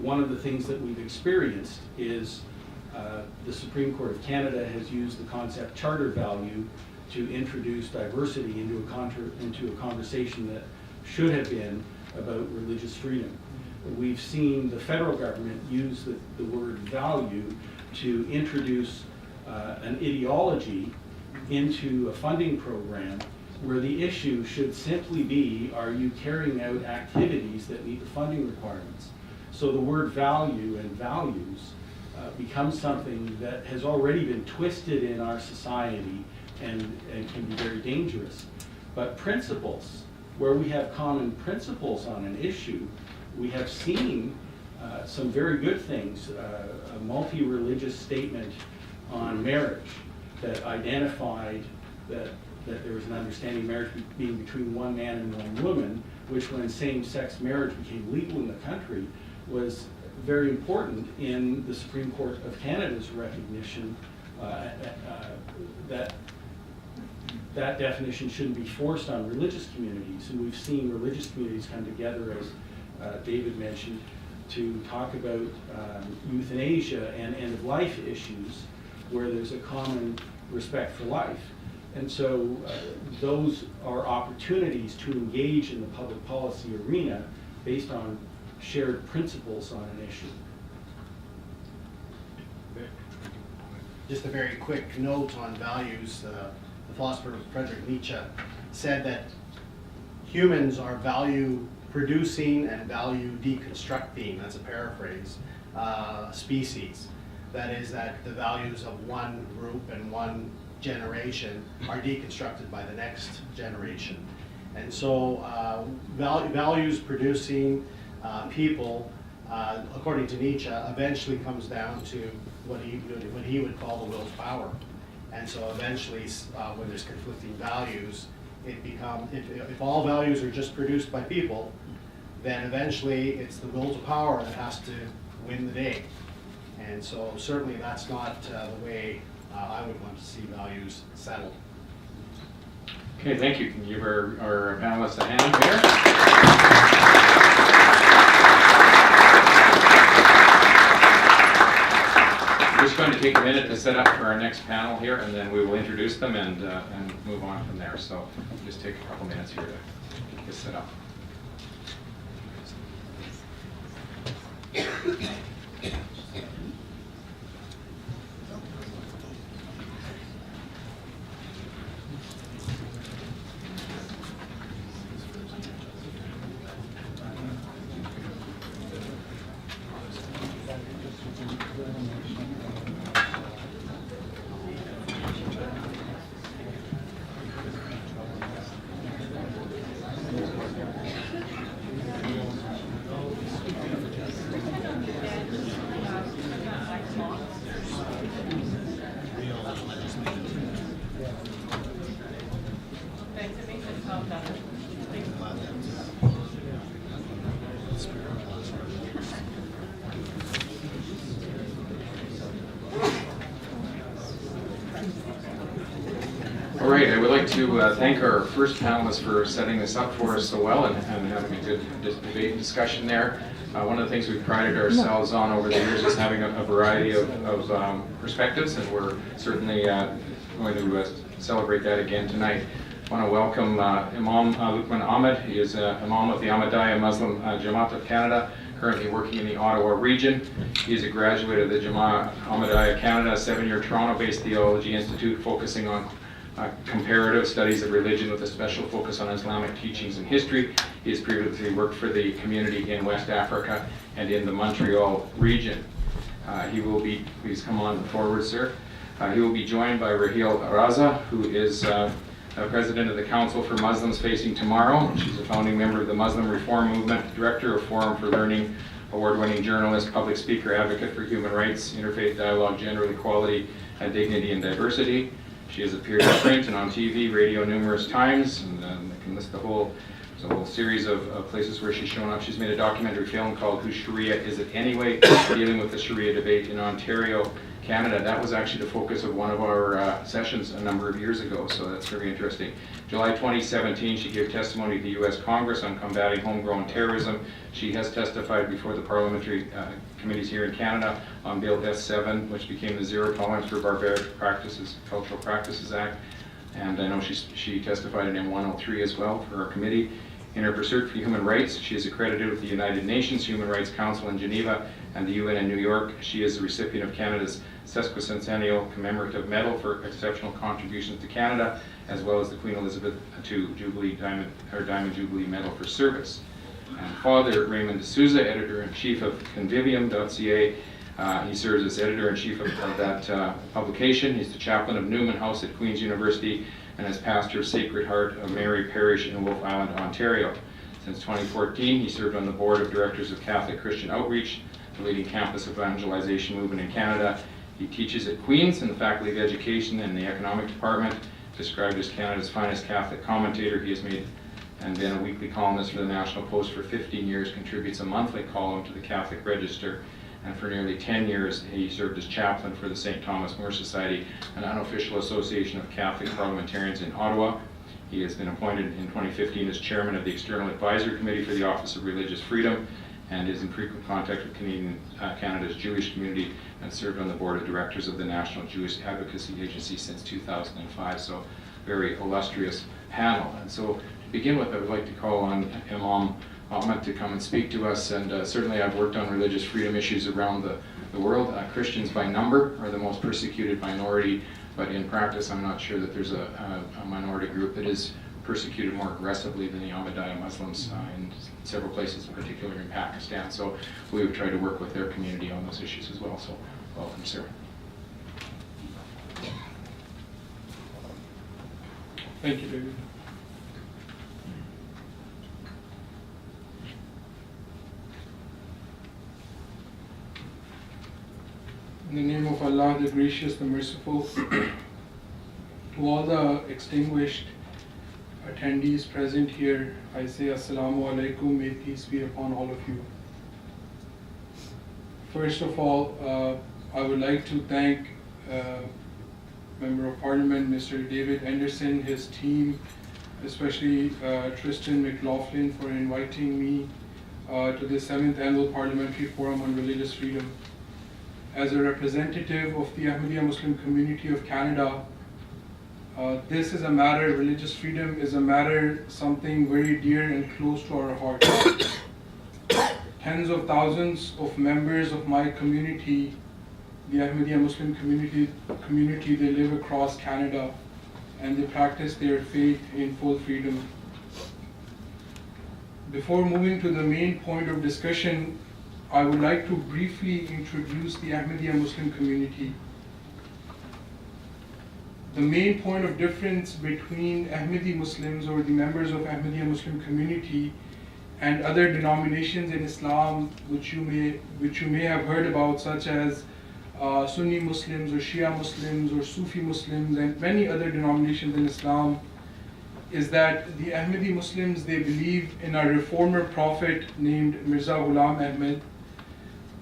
one of the things that we've experienced is the Supreme Court of Canada has used the concept charter value to introduce diversity into a conversation that should have been about religious freedom. We've seen the federal government use the word value to introduce an ideology into a funding program where the issue should simply be, are you carrying out activities that meet the funding requirements? So the word value and values becomes something that has already been twisted in our society and can be very dangerous. But principles, where we have common principles on an issue, we have seen some very good things, a multi-religious statement on marriage that identified that there was an understanding marriage being between one man and one woman, which when same-sex marriage became legal in the country was very important in the Supreme Court of Canada's recognition that that definition shouldn't be forced on religious communities. And we've seen religious communities come together, as David mentioned, to talk about euthanasia and end-of-life issues where there's a common respect for life. And so those are opportunities to engage in the public policy arena based on shared principles on an issue. Just a very quick note on values. The philosopher Friedrich Nietzsche said that humans are value producing and value deconstructing, that's a paraphrase, species. That is that the values of one group and one generation are deconstructed by the next generation. And so values producing people, according to Nietzsche, eventually comes down to what he would call the will to power. And so eventually, when there's conflicting values, if all values are just produced by people, then eventually it's the will to power that has to win the day. And so certainly that's not the way I would want to see values settled. Okay, thank you. Can you give our panelists a hand here? We're just going to take a minute to set up for our next panel here, and then we will introduce them and move on from there. So just take a couple minutes here to get set up. All right, I would like to thank our first panelists for setting this up for us so well and having a good debate and discussion there. One of the things we've prided ourselves on over the years is having a variety of perspectives, and we're certainly going to celebrate that again tonight. I want to welcome Imam Luqman Ahmed. He is Imam of the Ahmadiyya Muslim Jama'at of Canada, currently working in the Ottawa region. He is a graduate of the Jama'at Ahmadiyya Canada, 7-year Toronto-based theology institute focusing on comparative studies of religion with a special focus on Islamic teachings and history. He has previously worked for the community in West Africa and in the Montreal region. He will be, please come on forward, sir. He will be joined by Raheel Raza, who is President of the Council for Muslims Facing Tomorrow. She's a founding member of the Muslim Reform Movement, Director of Forum for Learning, award-winning journalist, public speaker, advocate for human rights, interfaith dialogue, gender equality, and dignity and diversity. She has appeared in print and on TV, radio numerous times, and I can list there's a whole series of places where she's shown up. She's made a documentary film called Whose Sharia Is It Anyway?, dealing with the Sharia debate in Ontario, Canada. That was actually the focus of one of our sessions a number of years ago, so that's very interesting. July 2017, she gave testimony to the U.S. Congress on combating homegrown terrorism. She has testified before the parliamentary committees here in Canada on Bill S7, which became the Zero Tolerance for Barbaric Practices, Cultural Practices Act. And I know she testified in M103 as well for our committee. In her pursuit for human rights, she is accredited with the United Nations Human Rights Council in Geneva and the UN in New York. She is the recipient of Canada's Sesquicentennial Commemorative Medal for exceptional contributions to Canada, as well as the Queen Elizabeth II Diamond Jubilee Medal for service. And Father Raymond Souza, editor-in-chief of Convivium.ca. He serves as editor-in-chief of that publication. He's the chaplain of Newman House at Queen's University and as pastor of Sacred Heart of Mary Parish in Wolfe Island, Ontario. Since 2014, he served on the board of directors of Catholic Christian Outreach, the leading campus evangelization movement in Canada. He teaches at Queen's in the Faculty of Education and the Economic Department. Described as Canada's finest Catholic commentator, he has made and been a weekly columnist for the National Post for 15 years, contributes a monthly column to the Catholic Register, and for nearly 10 years he served as chaplain for the St. Thomas More Society, an unofficial association of Catholic parliamentarians in Ottawa. He has been appointed in 2015 as chairman of the External Advisory Committee for the Office of Religious Freedom, and is in frequent contact with Canada's Jewish community, and served on the board of directors of the National Jewish Advocacy Agency since 2005, so very illustrious panel. And so to begin with, I would like to call on Imam Ahmed to come and speak to us, and certainly I've worked on religious freedom issues around the world. Christians by number are the most persecuted minority, but in practice I'm not sure that there's a minority group that is persecuted more aggressively than the Ahmadiyya Muslims in several places, in particular in Pakistan. So we would try to work with their community on those issues as well. So welcome, sir. Thank you, David. In the name of Allah, the Gracious, the Merciful, to all the extinguished attendees present here, I say Assalamu alaikum, may peace be upon all of you. First of all, I would like to thank Member of Parliament, Mr. David Anderson, his team, especially Tristan McLaughlin for inviting me to the 7th Annual Parliamentary Forum on Religious Freedom. As a representative of the Ahmadiyya Muslim community of Canada, this is a matter, religious freedom is a matter, something very dear and close to our hearts. Tens of thousands of members of my community, the Ahmadiyya Muslim community, they live across Canada and they practice their faith in full freedom. Before moving to the main point of discussion, I would like to briefly introduce the Ahmadiyya Muslim community. The main point of difference between Ahmadi Muslims or the members of Ahmadiyya Muslim community and other denominations in Islam, which you may have heard about, such as Sunni Muslims or Shia Muslims or Sufi Muslims and many other denominations in Islam, is that the Ahmadi Muslims, they believe in a reformer prophet named Mirza Ghulam Ahmed,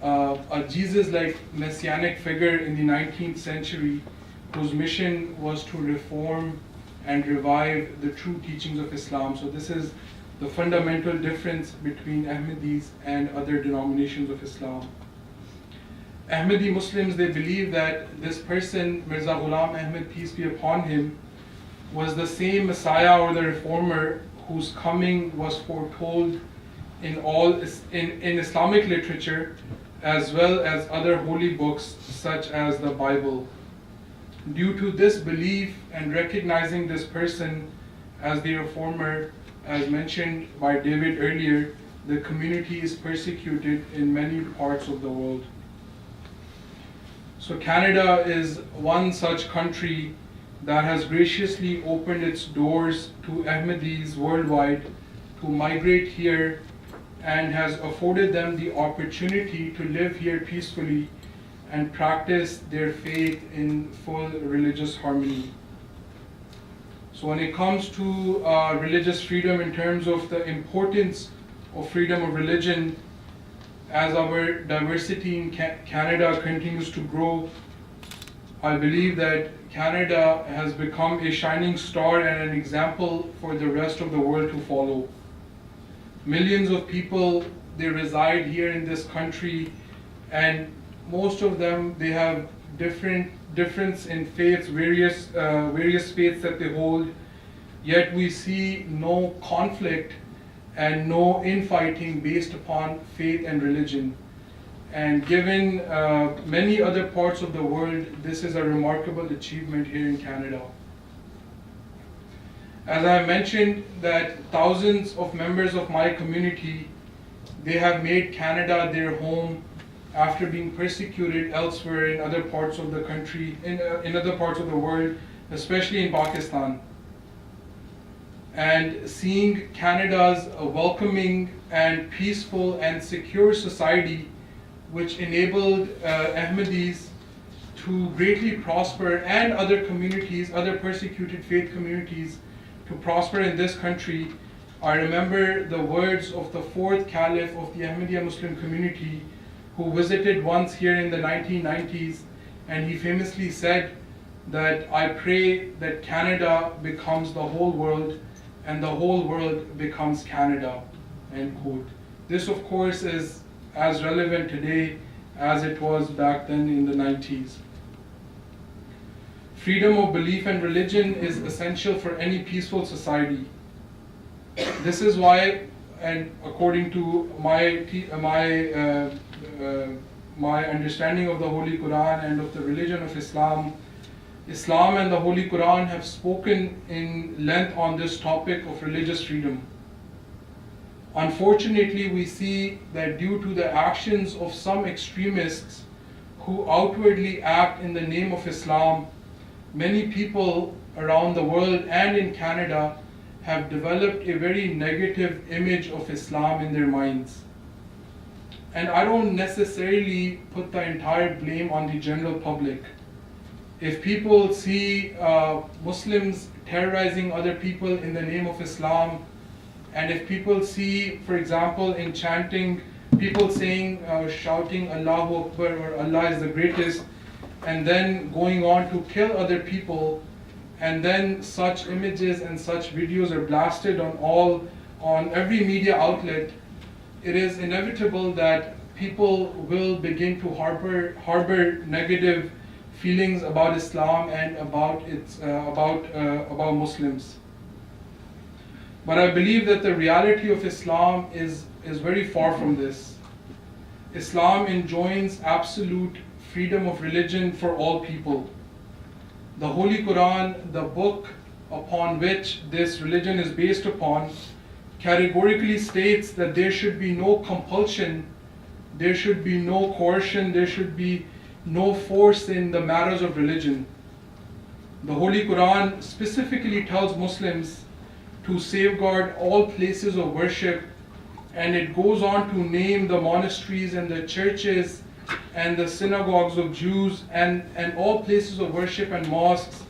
a Jesus-like messianic figure in the 19th century whose mission was to reform and revive the true teachings of Islam. So this is the fundamental difference between Ahmadis and other denominations of Islam. Ahmadi Muslims, they believe that this person, Mirza Ghulam Ahmed, peace be upon him, was the same Messiah or the reformer whose coming was foretold in Islamic literature as well as other holy books such as the Bible. Due to this belief and recognizing this person as the reformer, as mentioned by David earlier, the community is persecuted in many parts of the world. So Canada is one such country that has graciously opened its doors to Ahmadis worldwide to migrate here and has afforded them the opportunity to live here peacefully and practice their faith in full religious harmony. So when it comes to religious freedom in terms of the importance of freedom of religion, as our diversity in Canada continues to grow, I believe that Canada has become a shining star and an example for the rest of the world to follow. Millions of people, they reside here in this country, and most of them, they have difference in faiths, various faiths that they hold, yet we see no conflict and no infighting based upon faith and religion. And given many other parts of the world, this is a remarkable achievement here in Canada. As I mentioned, that thousands of members of my community, they have made Canada their home after being persecuted elsewhere in other parts of the country, in other parts of the world, especially in Pakistan. And seeing Canada's welcoming and peaceful and secure society, which enabled Ahmadis to greatly prosper, and other communities, other persecuted faith communities, to prosper in this country. I remember the words of the fourth Caliph of the Ahmadiyya Muslim community, who visited once here in the 1990s, and he famously said that I pray that Canada becomes the whole world and the whole world becomes Canada, end quote. This of course is as relevant today as it was back then in the 90s. Freedom of belief and religion is essential for any peaceful society. This is why, and according to my understanding of the Holy Quran and of the religion of Islam, Islam and the Holy Quran have spoken in length on this topic of religious freedom. Unfortunately, we see that due to the actions of some extremists who outwardly act in the name of Islam, many people around the world and in Canada have developed a very negative image of Islam in their minds. And I don't necessarily put the entire blame on the general public. If people see Muslims terrorizing other people in the name of Islam, and if people see, for example, in chanting, people saying, shouting Allahu Akbar or Allah is the greatest, and then going on to kill other people, and then such images and such videos are blasted on every media outlet, it is inevitable that people will begin to harbor negative feelings about Islam and about Muslims. But I believe that the reality of Islam is very far from this. Islam enjoins absolute freedom of religion for all people. The Holy Quran, the book upon which this religion is based upon, categorically states that there should be no compulsion, there should be no coercion, there should be no force in the matters of religion. The Holy Quran specifically tells Muslims to safeguard all places of worship, and it goes on to name the monasteries and the churches and the synagogues of Jews and all places of worship and mosques,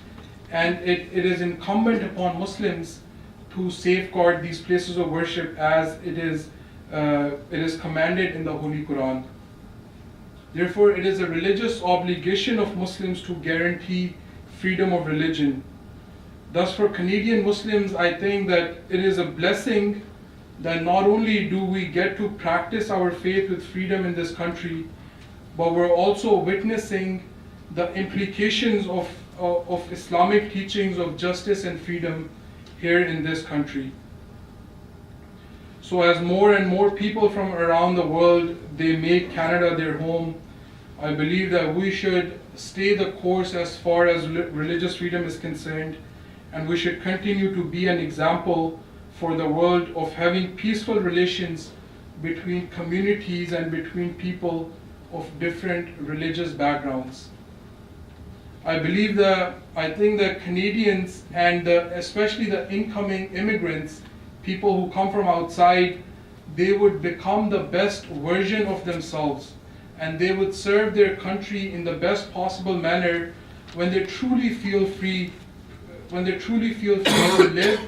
and it is incumbent upon Muslims to safeguard these places of worship as it is commanded in the Holy Quran. Therefore, it is a religious obligation of Muslims to guarantee freedom of religion. Thus, for Canadian Muslims, I think that it is a blessing that not only do we get to practice our faith with freedom in this country, but we're also witnessing the implications of Islamic teachings of justice and freedom here in this country. So as more and more people from around the world, they make Canada their home, I believe that we should stay the course as far as religious freedom is concerned, and we should continue to be an example for the world of having peaceful relations between communities and between people of different religious backgrounds. I think that Canadians and especially the incoming immigrants, people who come from outside, they would become the best version of themselves, and they would serve their country in the best possible manner when they truly feel free to live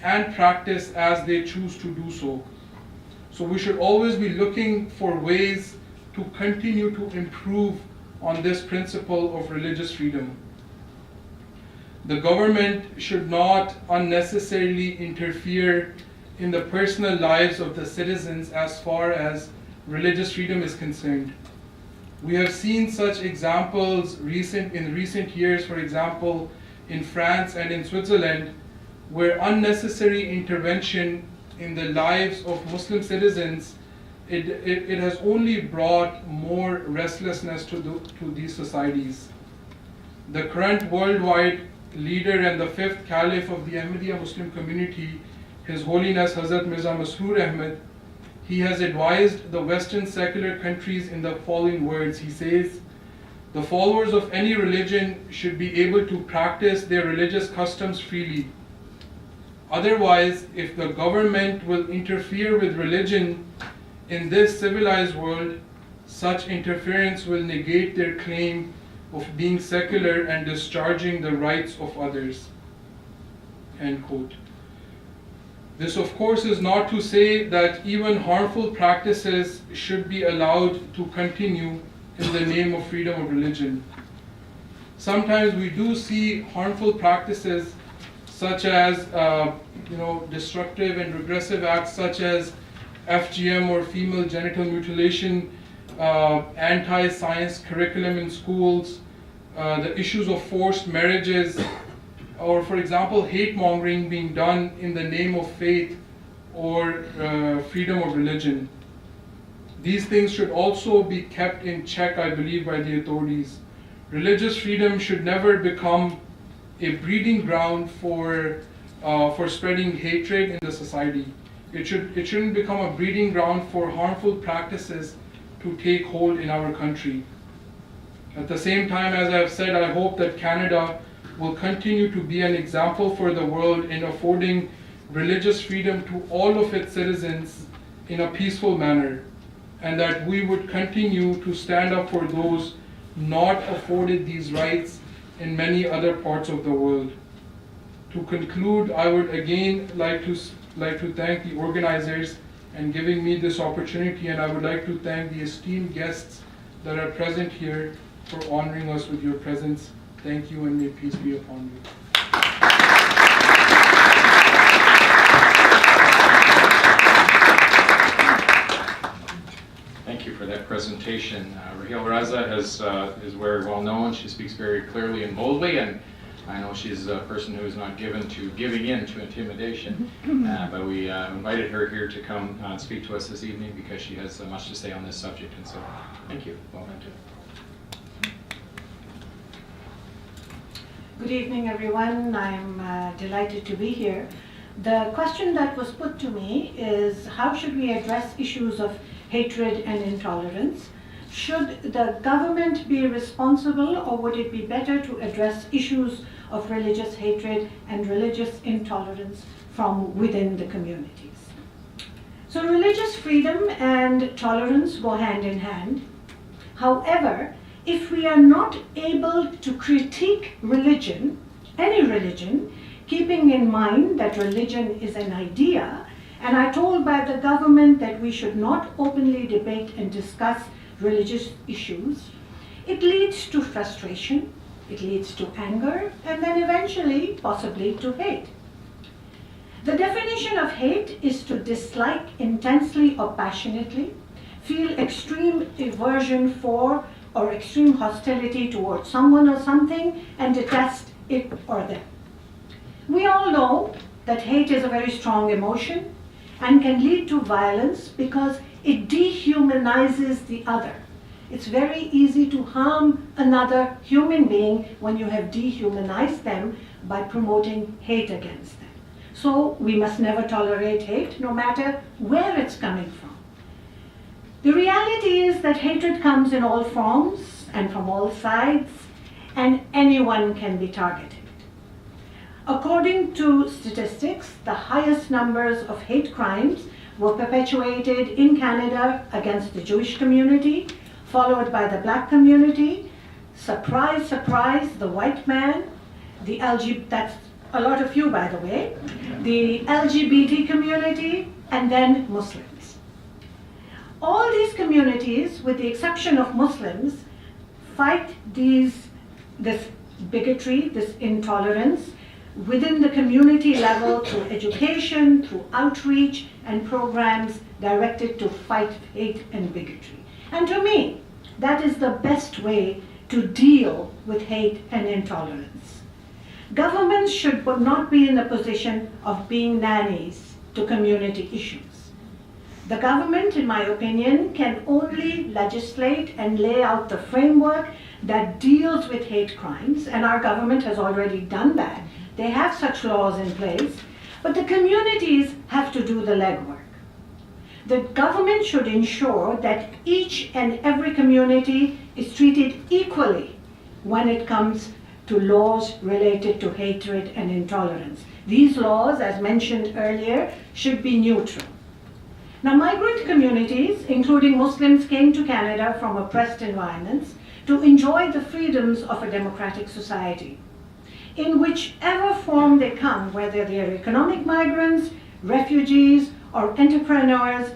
and practice as they choose to do so. So we should always be looking for ways to continue to improve on this principle of religious freedom. The government should not unnecessarily interfere in the personal lives of the citizens as far as religious freedom is concerned. We have seen such examples in recent years, for example, in France and in Switzerland, where unnecessary intervention in the lives of Muslim citizens, it has only brought more restlessness to these societies. The current worldwide leader and the fifth caliph of the Ahmadiyya Muslim community, His Holiness Hazrat Mirza Masroor Ahmed, he has advised the Western secular countries in the following words. He says, "The followers of any religion should be able to practice their religious customs freely. Otherwise, if the government will interfere with religion in this civilized world, such interference will negate their claim of being secular and discharging the rights of others." End quote. This, of course, is not to say that even harmful practices should be allowed to continue in the name of freedom of religion. Sometimes we do see harmful practices such as destructive and regressive acts such as FGM or female genital mutilation, anti-science curriculum in schools, the issues of forced marriages, or for example, hate mongering being done in the name of faith or freedom of religion. These things should also be kept in check, I believe, by the authorities. Religious freedom should never become a breeding ground for spreading hatred in the society. It shouldn't become a breeding ground for harmful practices to take hold in our country. At the same time, as I have said, I hope that Canada will continue to be an example for the world in affording religious freedom to all of its citizens in a peaceful manner, and that we would continue to stand up for those not afforded these rights in many other parts of the world. To conclude, I would again like to thank the organizers and giving me this opportunity, and I would like to thank the esteemed guests that are present here for honoring us with your presence. Thank you, and may peace be upon you. Thank you for that presentation. Raheel Raza is very well known. She speaks very clearly and boldly, and I know she's a person who is not given to giving in to intimidation, but we invited her here to come and speak to us this evening because she has much to say on this subject, and so thank you. Welcome to. Good evening, everyone. I'm delighted to be here. The question that was put to me is, how should we address issues of hatred and intolerance? Should the government be responsible, or would it be better to address issues of religious hatred and religious intolerance from within the communities? So religious freedom and tolerance go hand in hand. However, if we are not able to critique religion, any religion, keeping in mind that religion is an idea, and are told by the government that we should not openly debate and discuss religious issues, it leads to frustration, it leads to anger, and then eventually, possibly, to hate. The definition of hate is to dislike intensely or passionately, feel extreme aversion for or extreme hostility towards someone or something, and detest it or them. We all know that hate is a very strong emotion and can lead to violence because it dehumanizes the other. It's very easy to harm another human being when you have dehumanized them by promoting hate against them. So we must never tolerate hate, no matter where it's coming from. The reality is that hatred comes in all forms and from all sides, and anyone can be targeted. According to statistics, the highest numbers of hate crimes were perpetuated in Canada against the Jewish community, followed by the Black community, surprise, surprise, the white man, the that's a lot of you, by the way, the LGBT community, and then Muslims. All these communities, with the exception of Muslims, fight this bigotry, this intolerance, within the community level through education, through outreach, and programs directed to fight hate and bigotry. And to me, that is the best way to deal with hate and intolerance. Governments should not be in the position of being nannies to community issues. The government, in my opinion, can only legislate and lay out the framework that deals with hate crimes, and our government has already done that. They have such laws in place, but the communities have to do the legwork. The government should ensure that each and every community is treated equally when it comes to laws related to hatred and intolerance. These laws, as mentioned earlier, should be neutral. Now, migrant communities, including Muslims, came to Canada from oppressed environments to enjoy the freedoms of a democratic society. In whichever form they come, whether they are economic migrants, refugees, or entrepreneurs,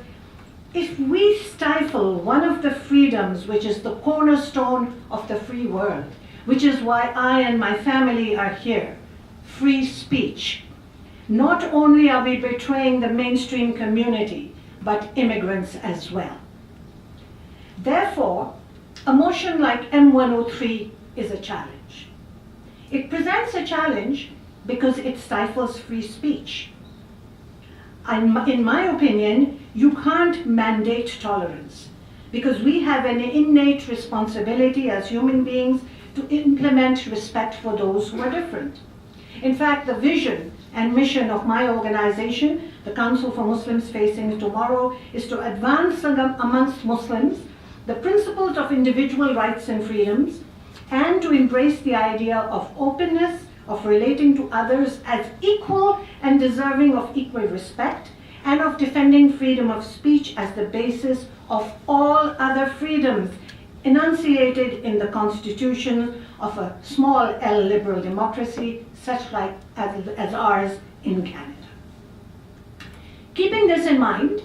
if we stifle one of the freedoms which is the cornerstone of the free world, which is why I and my family are here, free speech, not only are we betraying the mainstream community, but immigrants as well. Therefore, a motion like M103 is a challenge. It presents a challenge because it stifles free speech. In my opinion, you can't mandate tolerance because we have an innate responsibility as human beings to implement respect for those who are different. In fact, the vision and mission of my organization, the Council for Muslims Facing Tomorrow, is to advance amongst Muslims the principles of individual rights and freedoms and to embrace the idea of openness, of relating to others as equal and deserving of equal respect, and of defending freedom of speech as the basis of all other freedoms enunciated in the Constitution of a small L liberal democracy, such like as ours in Canada. Keeping this in mind,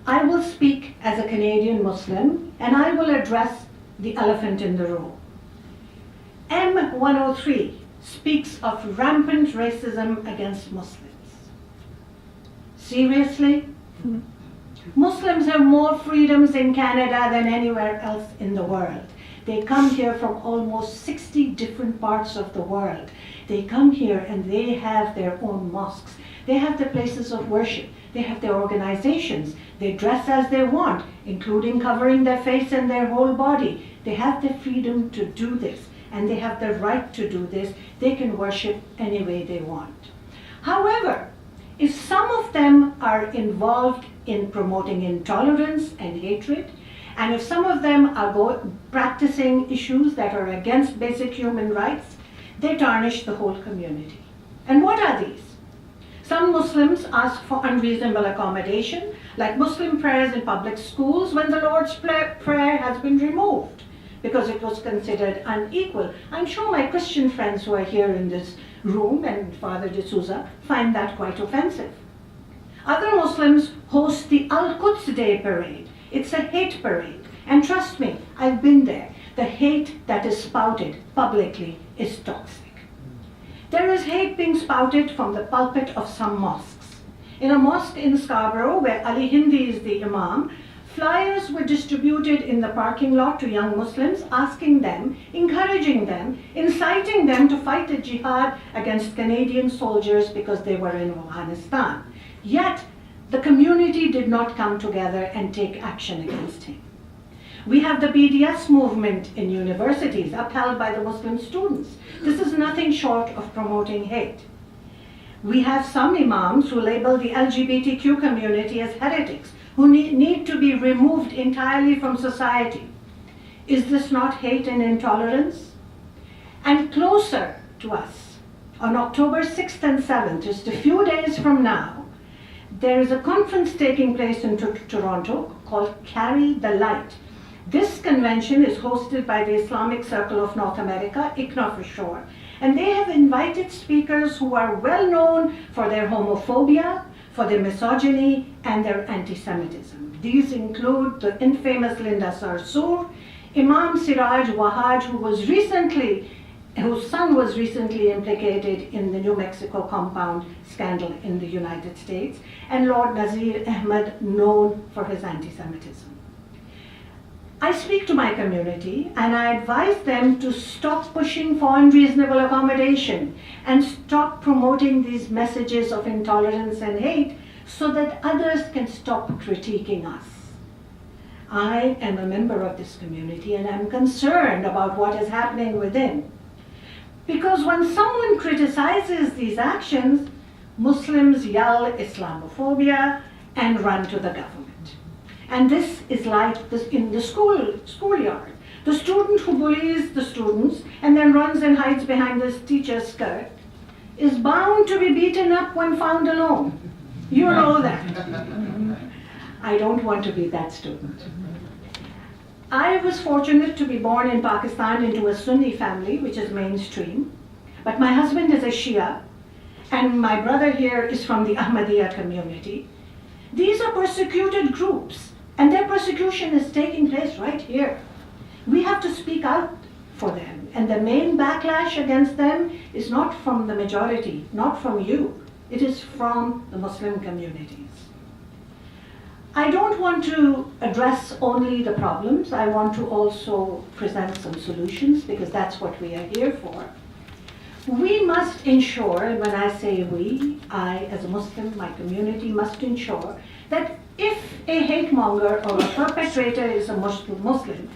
I will speak as a Canadian Muslim, and I will address the elephant in the room. M103 speaks of rampant racism against Muslims. Seriously? Muslims have more freedoms in Canada than anywhere else in the world. They come here from almost 60 different parts of the world. They come here and they have their own mosques. They have the places of worship. They have their organizations. They dress as they want, including covering their face and their whole body. They have the freedom to do this, and they have the right to do this. They can worship any way they want. However, if some of them are involved in promoting intolerance and hatred, and if some of them are practicing issues that are against basic human rights, they tarnish the whole community. And what are these? Some Muslims ask for unreasonable accommodation, like Muslim prayers in public schools when the Lord's Prayer has been removed because it was considered unequal. I'm sure my Christian friends who are here in this room and Father de Souza find that quite offensive. Other Muslims host the Al-Quds Day parade. It's a hate parade. And trust me, I've been there. The hate that is spouted publicly is toxic. There is hate being spouted from the pulpit of some mosques. In a mosque in Scarborough, where Ali Hindi is the Imam, flyers were distributed in the parking lot to young Muslims, asking them, encouraging them, inciting them to fight a jihad against Canadian soldiers because they were in Afghanistan. Yet, the community did not come together and take action against him. We have the BDS movement in universities upheld by the Muslim students. This is nothing short of promoting hate. We have some imams who label the LGBTQ community as heretics, who need to be removed entirely from society. Is this not hate and intolerance? And closer to us, on October 6th and 7th, just a few days from now, there is a conference taking place in Toronto called Carry the Light. This convention is hosted by the Islamic Circle of North America, ICNA for short, and they have invited speakers who are well known for their homophobia, for their misogyny, and their anti-Semitism. These include the infamous Linda Sarsour, Imam Siraj Wahaj, whose son was recently implicated in the New Mexico compound scandal in the United States, and Lord Nazir Ahmed, known for his anti-Semitism. I speak to my community and I advise them to stop pushing for unreasonable accommodation and stop promoting these messages of intolerance and hate so that others can stop critiquing us. I am a member of this community and I'm concerned about what is happening within. Because when someone criticizes these actions, Muslims yell Islamophobia and run to the government. And this is like this in the schoolyard. The student who bullies the students and then runs and hides behind his teacher's skirt is bound to be beaten up when found alone. You know that. I don't want to be that student. I was fortunate to be born in Pakistan into a Sunni family, which is mainstream. But my husband is a Shia, and my brother here is from the Ahmadiyya community. These are persecuted groups, and their persecution is taking place right here. We have to speak out for them, and the main backlash against them is not from the majority, not from you. It is from the Muslim communities. I don't want to address only the problems. I want to also present some solutions, because that's what we are here for. We must ensure, and when I say we, I as a Muslim, my community must ensure that if a hate monger or a perpetrator is a Muslim,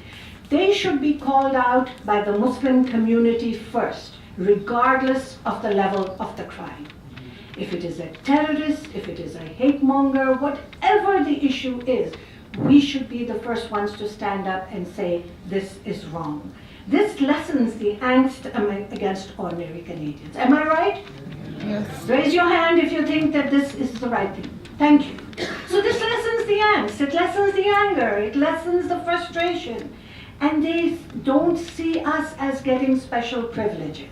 they should be called out by the Muslim community first, regardless of the level of the crime. If it is a terrorist, if it is a hate monger, whatever the issue is, we should be the first ones to stand up and say, this is wrong. This lessens the angst against ordinary Canadians. Am I right? Yes. Raise your hand if you think that this is the right thing. Thank you. So this lessens the angst, it lessens the anger, it lessens the frustration. And they don't see us as getting special privileges.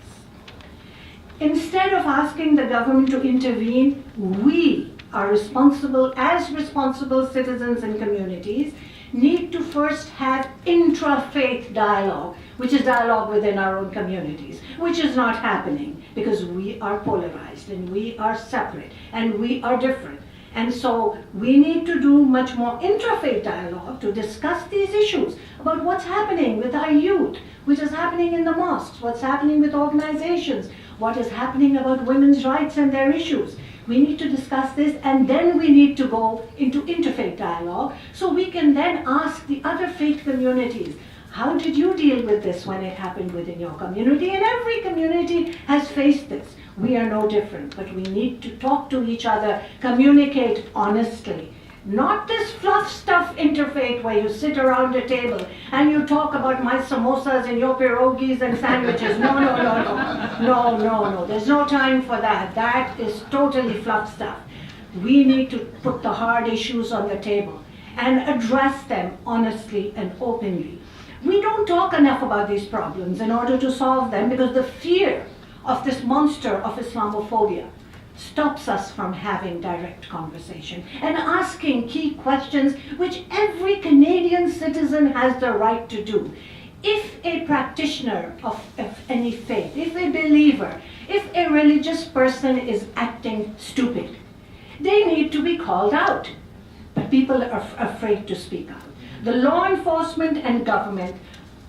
Instead of asking the government to intervene, we are responsible, as responsible citizens and communities, need to first have intra-faith dialogue, which is dialogue within our own communities, which is not happening because we are polarized and we are separate and we are different. And so we need to do much more interfaith dialogue to discuss these issues about what's happening with our youth, what is happening in the mosques, what's happening with organizations, what is happening about women's rights and their issues. We need to discuss this, and then we need to go into interfaith dialogue so we can then ask the other faith communities, how did you deal with this when it happened within your community? And every community has faced this. We are no different, but we need to talk to each other, communicate honestly. Not this fluff stuff interfaith where you sit around a table and you talk about my samosas and your pierogies and sandwiches. No. No. There's no time for that. That is totally fluff stuff. We need to put the hard issues on the table and address them honestly and openly. We don't talk enough about these problems in order to solve them because the fear of this monster of Islamophobia stops us from having direct conversation and asking key questions which every Canadian citizen has the right to do. If a practitioner of any faith, if a believer, if a religious person is acting stupid, they need to be called out. But people are afraid to speak out. The law enforcement and government,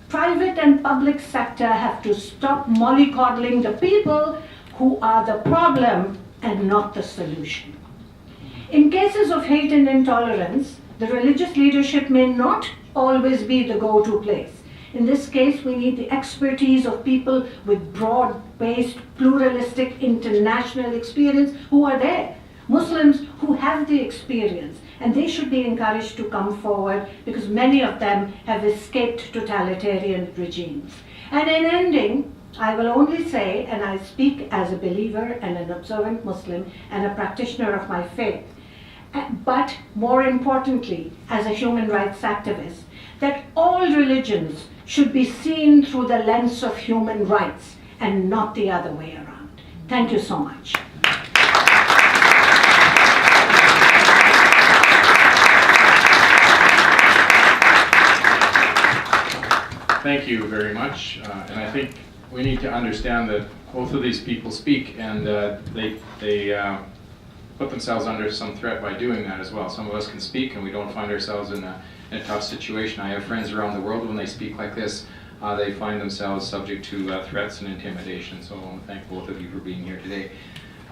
private and public sector have to stop mollycoddling the people who are the problem and not the solution. In cases of hate and intolerance, the religious leadership may not always be the go-to place. In this case, we need the expertise of people with broad-based, pluralistic, international experience who are there. Muslims who have the experience, and they should be encouraged to come forward because many of them have escaped totalitarian regimes. And in ending, I will only say, and I speak as a believer and an observant Muslim and a practitioner of my faith, but more importantly, as a human rights activist, that all religions should be seen through the lens of human rights and not the other way around. Thank you so much. Thank you very much, and I think we need to understand that both of these people speak, and they put themselves under some threat by doing that as well. Some of us can speak, and we don't find ourselves in a tough situation. I have friends around the world, when they speak like this, they find themselves subject to threats and intimidation. So I want to thank both of you for being here today.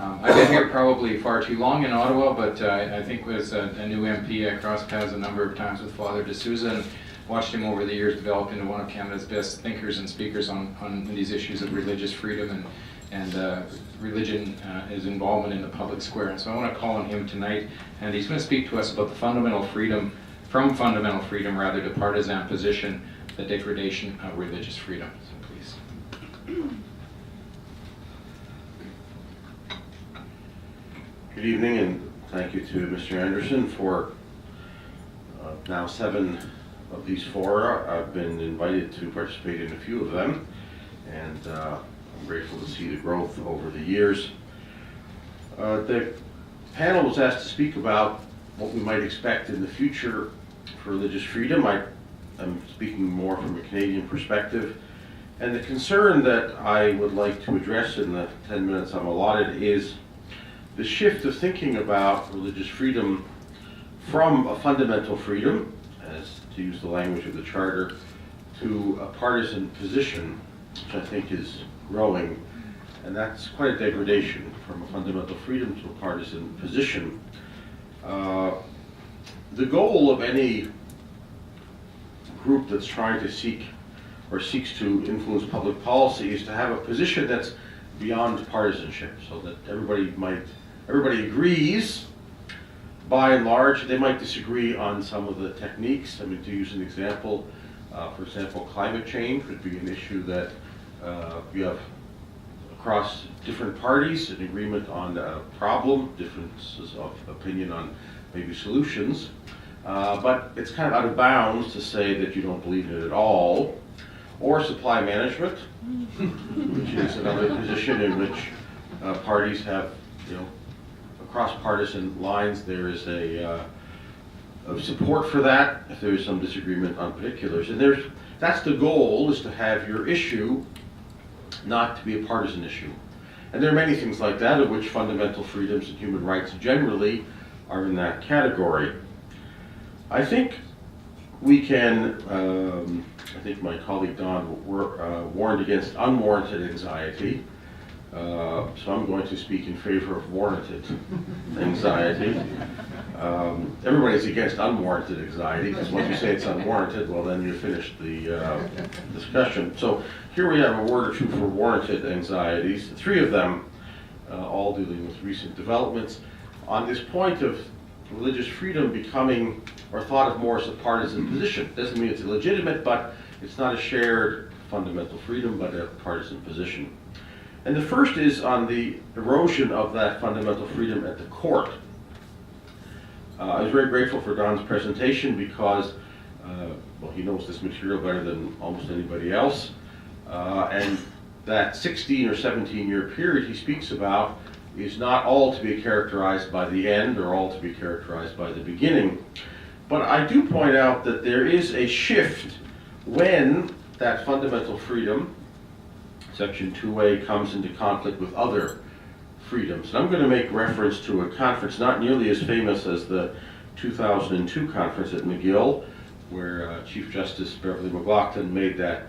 I've been here probably far too long in Ottawa, but I think was a new MP. I crossed paths a number of times with Father de Souza and watched him over the years develop into one of Canada's best thinkers and speakers on these issues of religious freedom and religion is involvement in the public square. And so I want to call on him tonight, and he's going to speak to us about the fundamental freedom, from fundamental freedom rather to partisan position, the degradation of religious freedom. So please. Good evening, and thank you to Mr. Anderson for now 7 of these fora. I've been invited to participate in a few of them, and I'm grateful to see the growth over the years. The panel was asked to speak about what we might expect in the future for religious freedom. I'm speaking more from a Canadian perspective, and the concern that I would like to address in the 10 minutes I'm allotted is the shift of thinking about religious freedom from a fundamental freedom, as to use the language of the Charter, to a partisan position, which I think is growing, and that's quite a degradation from a fundamental freedom to a partisan position. The goal of any group that's trying to seek or seeks to influence public policy is to have a position that's beyond partisanship, so that everybody agrees. By and large, they might disagree on some of the techniques. I mean, to use an example, for example, climate change would be an issue that you have across different parties an agreement on a problem, differences of opinion on maybe solutions, but it's kind of out of bounds to say that you don't believe in it at all. Or supply management, which is another position in which parties have, across partisan lines, there is a support for that if there is some disagreement on particulars. And that's the goal, is to have your issue not to be a partisan issue. And there are many things like that, of which fundamental freedoms and human rights generally are in that category. I think we can, I think my colleague Don warned against unwarranted anxiety. So I'm going to speak in favor of warranted anxiety. Everybody's against unwarranted anxiety, because once you say it's unwarranted, well, then you've finished the discussion. So here we have a word or two for warranted anxieties, 3 of them all dealing with recent developments. On this point of religious freedom becoming, or thought of more as a partisan position. Doesn't mean it's illegitimate, but it's not a shared fundamental freedom, but a partisan position. And the first is on the erosion of that fundamental freedom at the court. I was very grateful for Don's presentation because, well, he knows this material better than almost anybody else. And that 16 or 17-year period he speaks about is not all to be characterized by the end or all to be characterized by the beginning. But I do point out that there is a shift when that fundamental freedom, Section 2A, comes into conflict with other freedoms. And I'm going to make reference to a conference not nearly as famous as the 2002 conference at McGill, where Chief Justice Beverly McLaughlin made that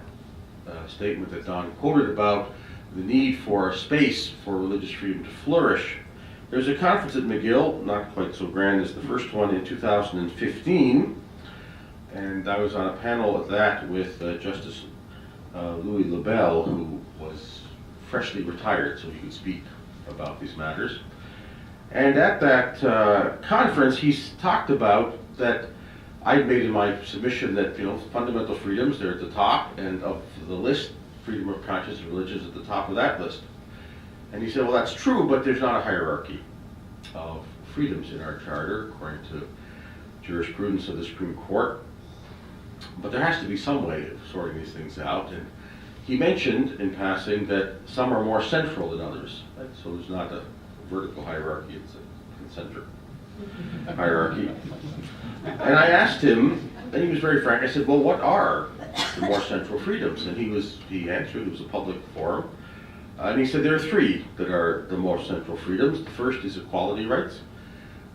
statement that Don quoted about the need for a space for religious freedom to flourish. There's a conference at McGill, not quite so grand as the first one, in 2015, and I was on a panel at that with Justice Louis Lebel, who was freshly retired, so he could speak about these matters. And at that conference, he talked about that I'd made in my submission that, fundamental freedoms, they're at the top, and of the list, freedom of conscience and religion is at the top of that list. And he said, well, that's true, but there's not a hierarchy of freedoms in our charter, according to jurisprudence of the Supreme Court. But there has to be some way of sorting these things out. And he mentioned, in passing, that some are more central than others. Right? So there's not a vertical hierarchy, it's a concentric hierarchy. And I asked him, and he was very frank, I said, well, what are the more central freedoms? And he answered, it was a public forum, and he said there are 3 that are the more central freedoms. The first is equality rights,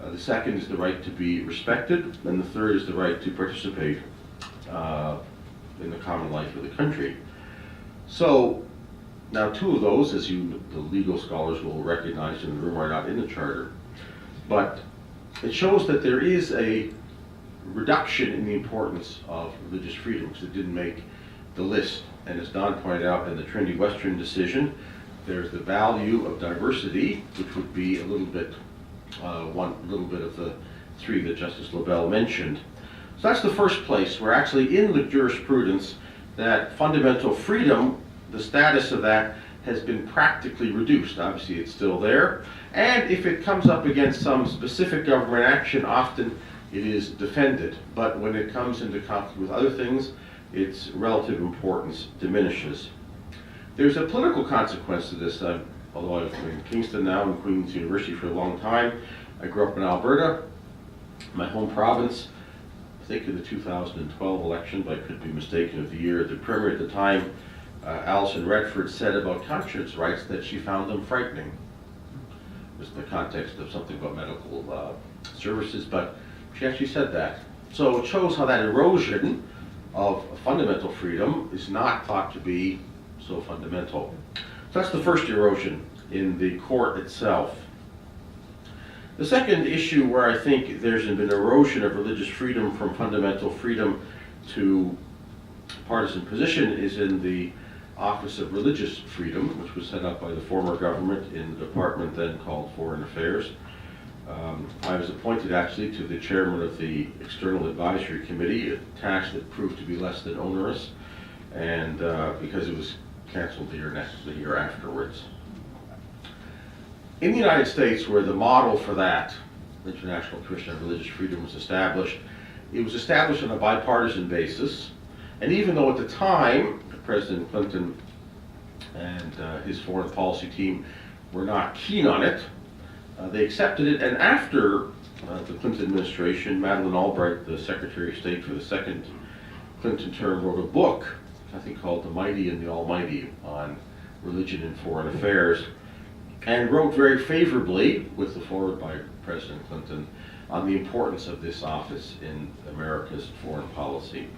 the second is the right to be respected, and the third is the right to participate in the common life of the country. So Now, two of those, as the legal scholars will recognize in the room, are not in the charter. But it shows that there is a reduction in the importance of religious freedom, because it didn't make the list. And as Don pointed out in the Trinity Western decision, there's the value of diversity, which would be a little bit of the three that Justice LaBelle mentioned. So that's the first place where actually in the jurisprudence that fundamental freedom, the status of that has been practically reduced. Obviously it's still there, and if it comes up against some specific government action, often it is defended. But when it comes into conflict with other things, its relative importance diminishes. There's a political consequence to this. Although I've been in Kingston now and Queen's University for a long time, I grew up in Alberta, my home province. I think in the 2012 election, but I could be mistaken of the year, the Premier at the time, Alison Redford, said about conscience rights that she found them frightening. It was in the context of something about medical services, but she actually said that. So it shows how that erosion of fundamental freedom is not thought to be so fundamental. So that's the first erosion in the court itself. The second issue where I think there's been erosion of religious freedom from fundamental freedom to partisan position is in the Office of Religious Freedom, which was set up by the former government in the department then called Foreign Affairs. I was appointed actually to the chairman of the External Advisory Committee, a task that proved to be less than onerous, and because it was canceled the year afterwards. In the United States, where the model for that, International Commission on Religious Freedom, was established, it was established on a bipartisan basis, and even though at the time President Clinton and his foreign policy team were not keen on it, they accepted it, and after the Clinton administration, Madeleine Albright, the Secretary of State for the second Clinton term, wrote a book, I think called The Mighty and the Almighty, on religion and foreign affairs, and wrote very favorably, with the forward by President Clinton, on the importance of this office in America's foreign policy.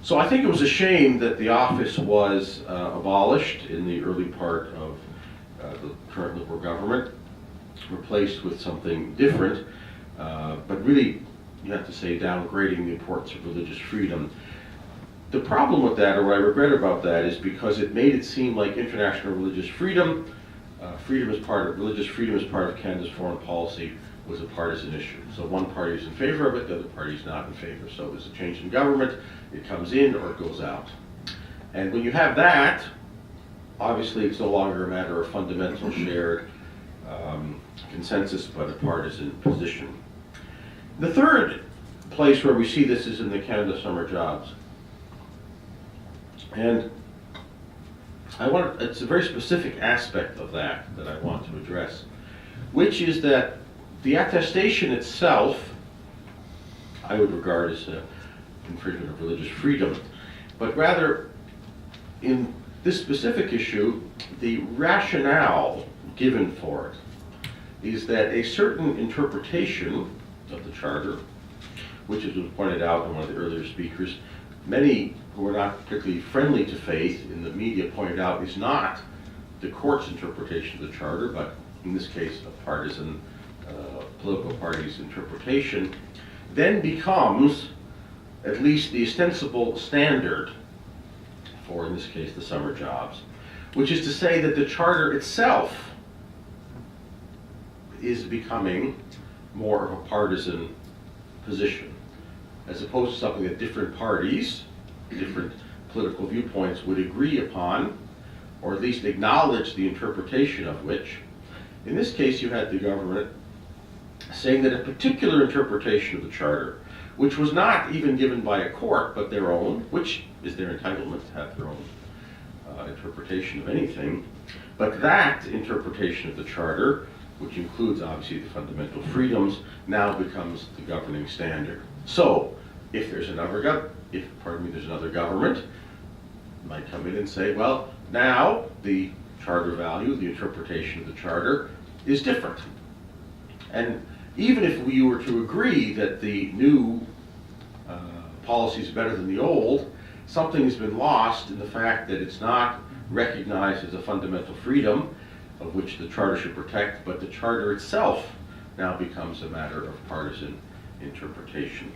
So I think it was a shame that the office was abolished in the early part of the current Liberal government, replaced with something different, but really, you have to say, downgrading the importance of religious freedom. The problem with that, or what I regret about that, is because it made it seem like international religious freedom, religious freedom as part of Canada's foreign policy, was a partisan issue. So one party is in favor of it, the other party is not in favor. So there's a change in government, it comes in or it goes out. And when you have that, obviously it's no longer a matter of fundamental shared consensus, but a partisan position. The third place where we see this is in the Canada Summer Jobs. And it's a very specific aspect of that I want to address, which is that the attestation itself, I would regard as an infringement of religious freedom, but rather in this specific issue, the rationale given for it is that a certain interpretation of the Charter, which as was pointed out in one of the earlier speakers, many who are not particularly friendly to faith in the media pointed out is not the court's interpretation of the Charter, but in this case a partisan political party's interpretation, then becomes at least the ostensible standard for, in this case, the summer jobs, which is to say that the Charter itself is becoming more of a partisan position, as opposed to something that different parties, different political viewpoints would agree upon, or at least acknowledge the interpretation of which. In this case, you had the government saying that a particular interpretation of the Charter, which was not even given by a court, but their own, which is their entitlement to have their own interpretation of anything, but that interpretation of the Charter, which includes obviously the fundamental freedoms, now becomes the governing standard. So, if there's another government, might come in and say, well, now the Charter value, the interpretation of the Charter, is different. And even if we were to agree that the new policy is better than the old, something has been lost in the fact that it's not recognized as a fundamental freedom of which the Charter should protect, but the Charter itself now becomes a matter of partisan interpretation.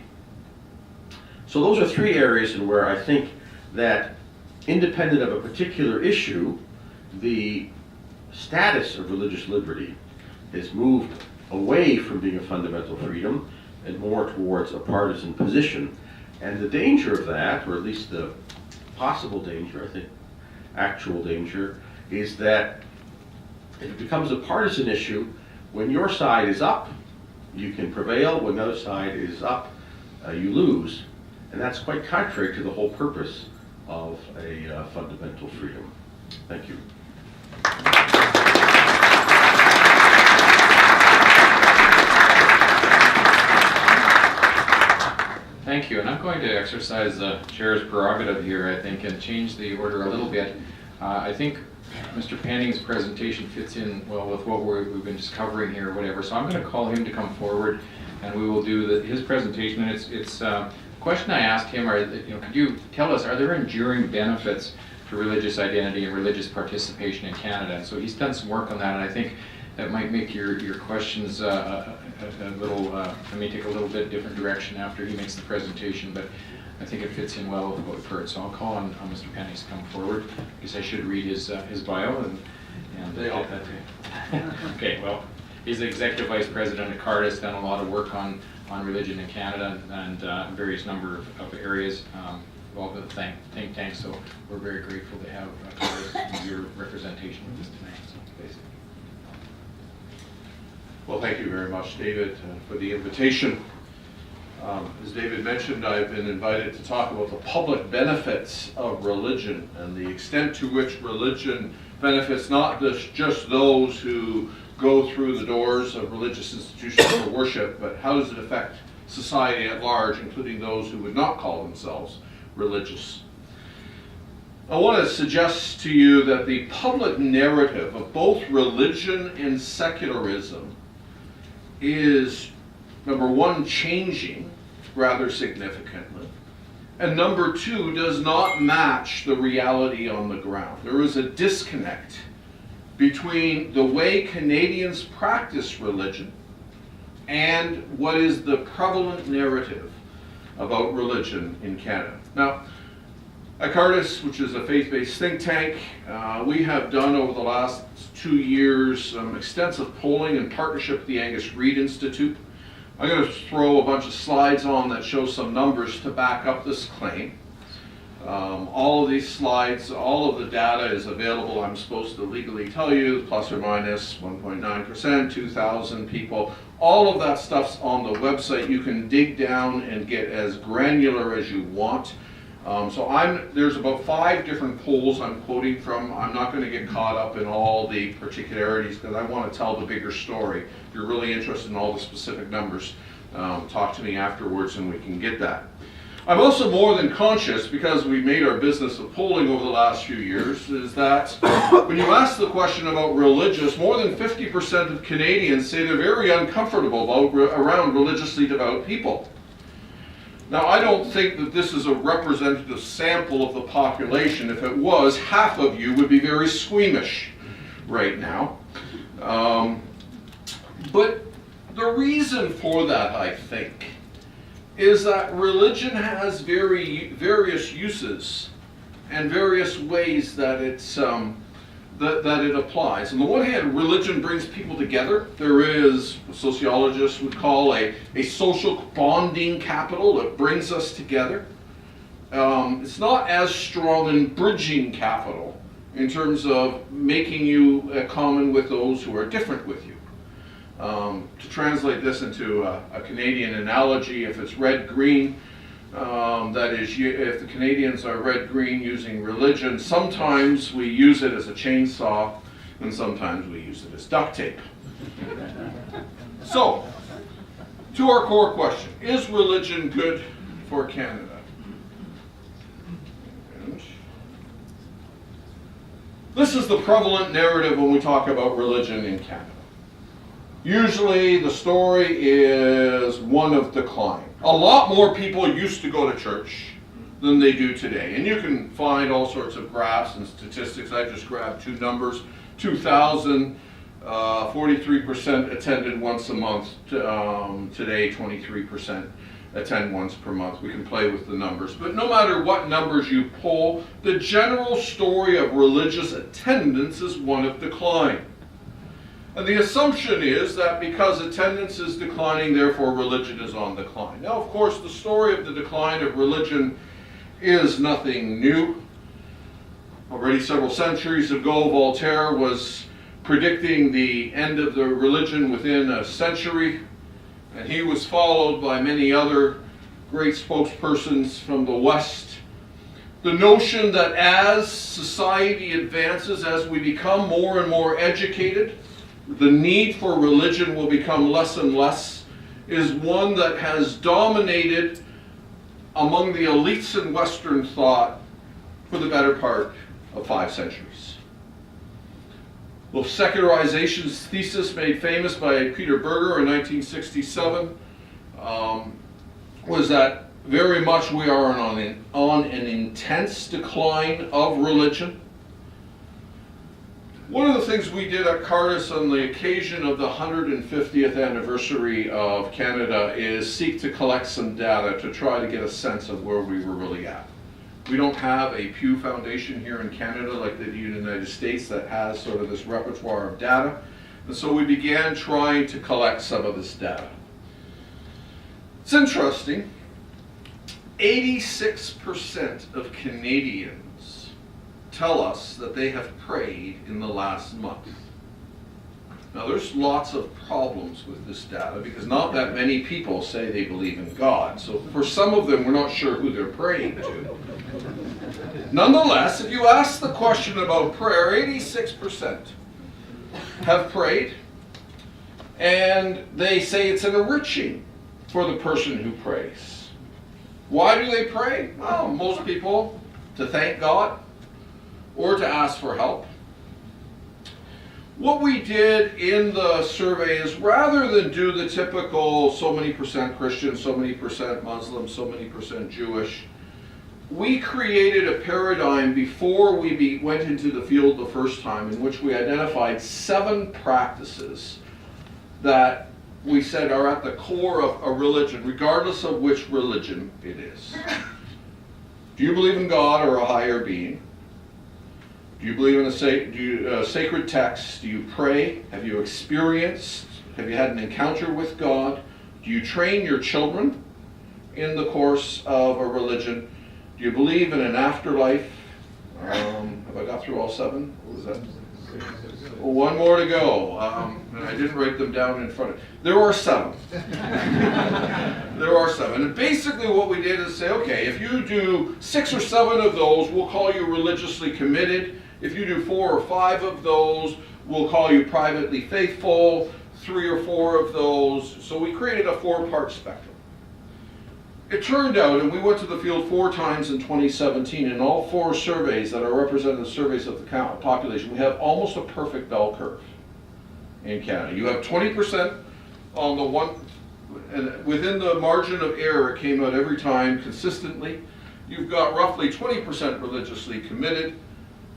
So those are three areas in where I think that, independent of a particular issue, the status of religious liberty has moved away from being a fundamental freedom and more towards a partisan position. And the danger of that, or at least the possible danger, I think actual danger, is that if it becomes a partisan issue, when your side is up, you can prevail. When the other side is up, you lose. And that's quite contrary to the whole purpose of a fundamental freedom. Thank you. Thank you, and I'm going to exercise the chair's prerogative here, I think, and change the order a little bit. I think Mr. Penning's presentation fits in well with what we've been just covering here, or whatever. So I'm going to call him to come forward, and we will do his presentation. And it's the question I asked him: could you tell us, are there enduring benefits to religious identity and religious participation in Canada? And so he's done some work on that, and I think that might make your questions a little, I may take a little bit different direction after he makes the presentation, but I think it fits in well with what we've heard. So I'll call on Mr. Penny to come forward, because I should read his bio and They all- okay, well, he's the Executive Vice President at Cardus, done a lot of work on religion in Canada and various number of areas involved with the think tank, so we're very grateful to have Cardus and your representation with us tonight. So, basically. Well, thank you very much, David, for the invitation. As David mentioned, I've been invited to talk about the public benefits of religion and the extent to which religion benefits not just those who go through the doors of religious institutions for worship, but how does it affect society at large, including those who would not call themselves religious. I want to suggest to you that the public narrative of both religion and secularism is, number one, changing rather significantly, and number two, does not match the reality on the ground. There is a disconnect between the way Canadians practice religion and what is the prevalent narrative about religion in Canada. Now, at Cardus, which is a faith-based think tank, we have done over the last 2 years some extensive polling in partnership with the Angus Reid Institute. I'm going to throw a bunch of slides on that show some numbers to back up this claim. All of these slides, all of the data is available, I'm supposed to legally tell you, plus or minus 1.9%, 2,000 people. All of that stuff's on the website. You can dig down and get as granular as you want. There's about 5 different polls I'm quoting from. I'm not going to get caught up in all the particularities because I want to tell the bigger story. If you're really interested in all the specific numbers, talk to me afterwards and we can get that. I'm also more than conscious, because we made our business of polling over the last few years, is that when you ask the question about religious, more than 50% of Canadians say they're very uncomfortable around religiously devout people. Now, I don't think that this is a representative sample of the population. If it was, half of you would be very squeamish right now. But the reason for that, I think, is that religion has various uses and various ways that that it applies. On the one hand, religion brings people together. There is what sociologists would call a social bonding capital that brings us together. It's not as strong in bridging capital in terms of making you common with those who are different with you. To translate this into a Canadian analogy, if it's red-green, that is, if the Canadians are red-green using religion, sometimes we use it as a chainsaw, and sometimes we use it as duct tape. So, to our core question, is religion good for Canada? And this is the prevalent narrative when we talk about religion in Canada. Usually the story is one of decline. A lot more people used to go to church than they do today. And you can find all sorts of graphs and statistics. I just grabbed two numbers. 2000, 43% attended once a month. Today, 23% attend once per month. We can play with the numbers. But no matter what numbers you pull, the general story of religious attendance is one of decline. And the assumption is that because attendance is declining, therefore religion is on decline. Now, of course, the story of the decline of religion is nothing new. Already several centuries ago, Voltaire was predicting the end of the religion within a century, and he was followed by many other great spokespersons from the West. The notion that as society advances, as we become more and more educated, the need for religion will become less and less, is one that has dominated among the elites in Western thought for the better part of 5 centuries. The secularization's thesis, made famous by Peter Berger in 1967, was that very much we are on an intense decline of religion. One of the things we did at Cardus on the occasion of the 150th anniversary of Canada is seek to collect some data to try to get a sense of where we were really at. We don't have a Pew Foundation here in Canada like they do in the United States that has sort of this repertoire of data. And so we began trying to collect some of this data. It's interesting. 86% of Canadians tell us that they have prayed in the last month. Now, there's lots of problems with this data because not that many people say they believe in God. So for some of them, we're not sure who they're praying to. Nonetheless, if you ask the question about prayer, 86% have prayed, and they say it's enriching for the person who prays. Why do they pray? Well, most people to thank God or to ask for help. What we did in the survey is, rather than do the typical so many percent Christian, so many percent Muslim, so many percent Jewish, we created a paradigm before we went into the field the first time in which we identified 7 practices that we said are at the core of a religion, regardless of which religion it is. Do you believe in God or a higher being? Do you believe in a sacred text? Do you pray? Have you experienced? Have you had an encounter with God? Do you train your children in the course of a religion? Do you believe in an afterlife? Have I got through all 7? What was that? Well, one more to go. And I didn't write them down in front of you. There are 7. There are 7. And basically what we did is say, okay, if you do 6 or 7 of those, we'll call you religiously committed. If you do 4 or 5 of those, we'll call you privately faithful. 3 or 4 of those. So we created a 4-part spectrum. It turned out, and we went to the field 4 times in 2017, in all 4 surveys that are representative surveys of the population, we have almost a perfect bell curve in Canada. You have 20% on the one, and within the margin of error, it came out every time consistently. You've got roughly 20% religiously committed,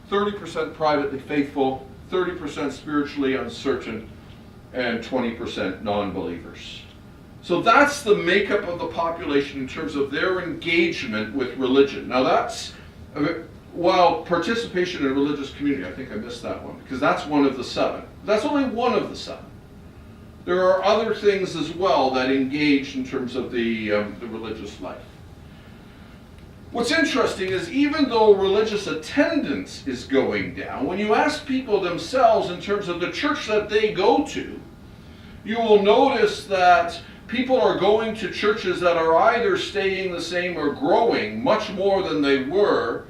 30% privately faithful, 30% spiritually uncertain, and 20% non-believers. So that's the makeup of the population in terms of their engagement with religion. Now that's, while participation in a religious community, I think I missed that one, because that's one of the 7. That's only one of the 7. There are other things as well that engage in terms of the religious life. What's interesting is, even though religious attendance is going down, when you ask people themselves in terms of the church that they go to, you will notice that people are going to churches that are either staying the same or growing much more than they were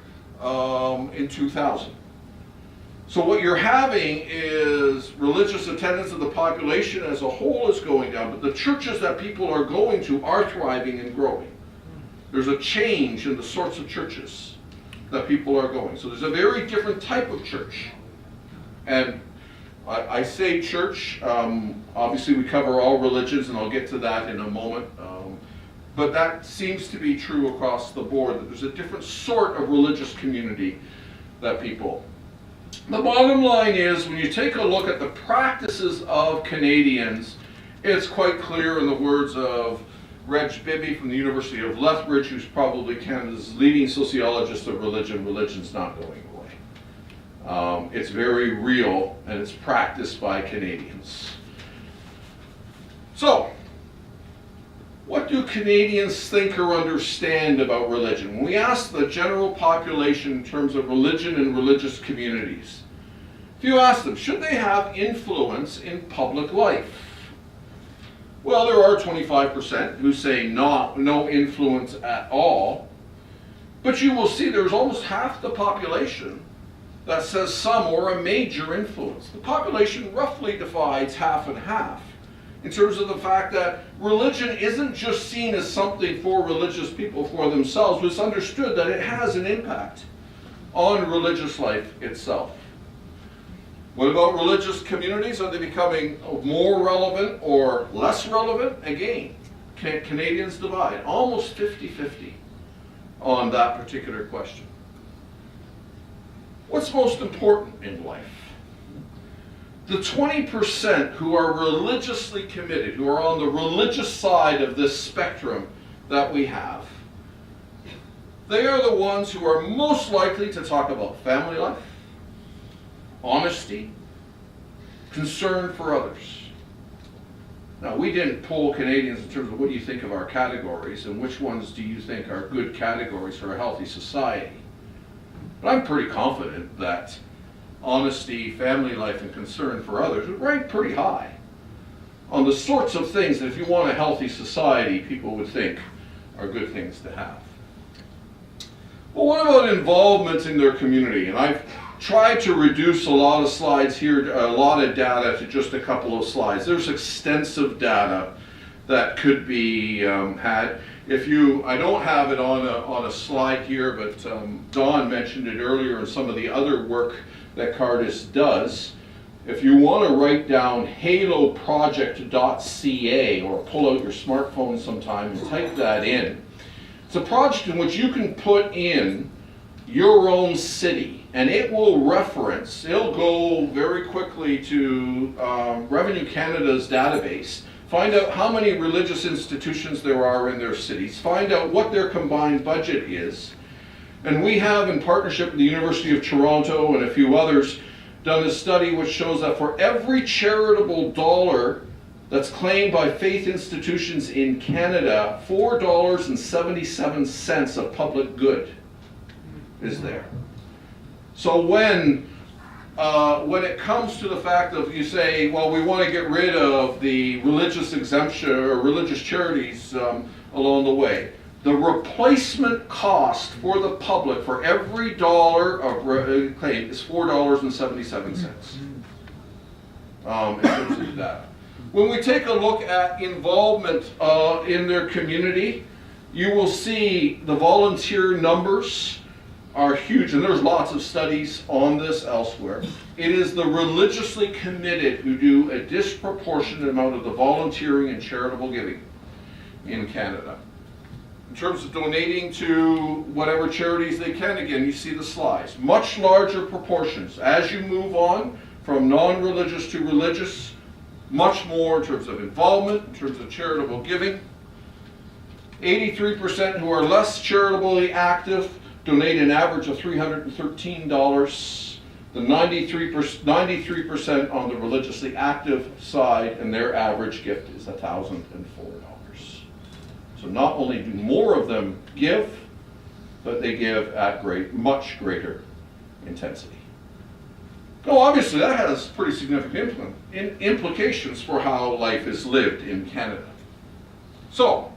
in 2000. So what you're having is religious attendance of the population as a whole is going down, but the churches that people are going to are thriving and growing. There's a change in the sorts of churches that people are going. So there's a very different type of church. And I say church, obviously we cover all religions, and I'll get to that in a moment. but that seems to be true across the board, that there's a different sort of religious community that people. The bottom line is, when you take a look at the practices of Canadians, it's quite clear, in the words of Reg Bibby from the University of Lethbridge, who's probably Canada's leading sociologist of religion, religion's not going away. It's very real, and it's practiced by Canadians. So, what do Canadians think or understand about religion? When we ask the general population in terms of religion and religious communities, if you ask them, should they have influence in public life? Well, there are 25% who say no influence at all, but you will see there's almost half the population that says some or a major influence. The population roughly divides half and half, in terms of the fact that religion isn't just seen as something for religious people for themselves, but it's understood that it has an impact on religious life itself. What about religious communities? Are they becoming more relevant or less relevant? Again, Canadians divide, almost 50-50 on that particular question. What's most important in life? The 20% who are religiously committed, who are on the religious side of this spectrum that we have, they are the ones who are most likely to talk about family life, honesty, concern for others. Now, we didn't poll Canadians in terms of what do you think of our categories and which ones do you think are good categories for a healthy society. But I'm pretty confident that honesty, family life, and concern for others would rank pretty high on the sorts of things that if you want a healthy society, people would think are good things to have. Well, what about involvement in their community? And I've tried to reduce a lot of slides here, a lot of data, to just a couple of slides. There's extensive data that could be had. I don't have it on a slide here, but Dawn mentioned it earlier in some of the other work that Cardus does. If you want to write down haloproject.ca or pull out your smartphone sometime and type that in, it's a project in which you can put in your own city, and it will reference, it'll go very quickly to Revenue Canada's database, find out how many religious institutions there are in their cities, find out what their combined budget is. And we have, in partnership with the University of Toronto and a few others, done a study which shows that for every charitable dollar that's claimed by faith institutions in Canada, $4.77 of public good is there. So when it comes to the fact of, you say, well, we want to get rid of the religious exemption or religious charities along the way, the replacement cost for the public for every dollar of claim is $4.77 in terms of that. When we take a look at involvement in their community, you will see the volunteer numbers are huge, and there's lots of studies on this elsewhere. It is the religiously committed who do a disproportionate amount of the volunteering and charitable giving in Canada. In terms of donating to whatever charities they can, again, you see the slides. Much larger proportions. As you move on from non-religious to religious, much more in terms of involvement, in terms of charitable giving. 83% who are less charitably active donate an average of $313. The 93% on the religiously active side, and their average gift is $1,004. So not only do more of them give, but they give at much greater intensity. Now, obviously, that has pretty significant implications for how life is lived in Canada. So,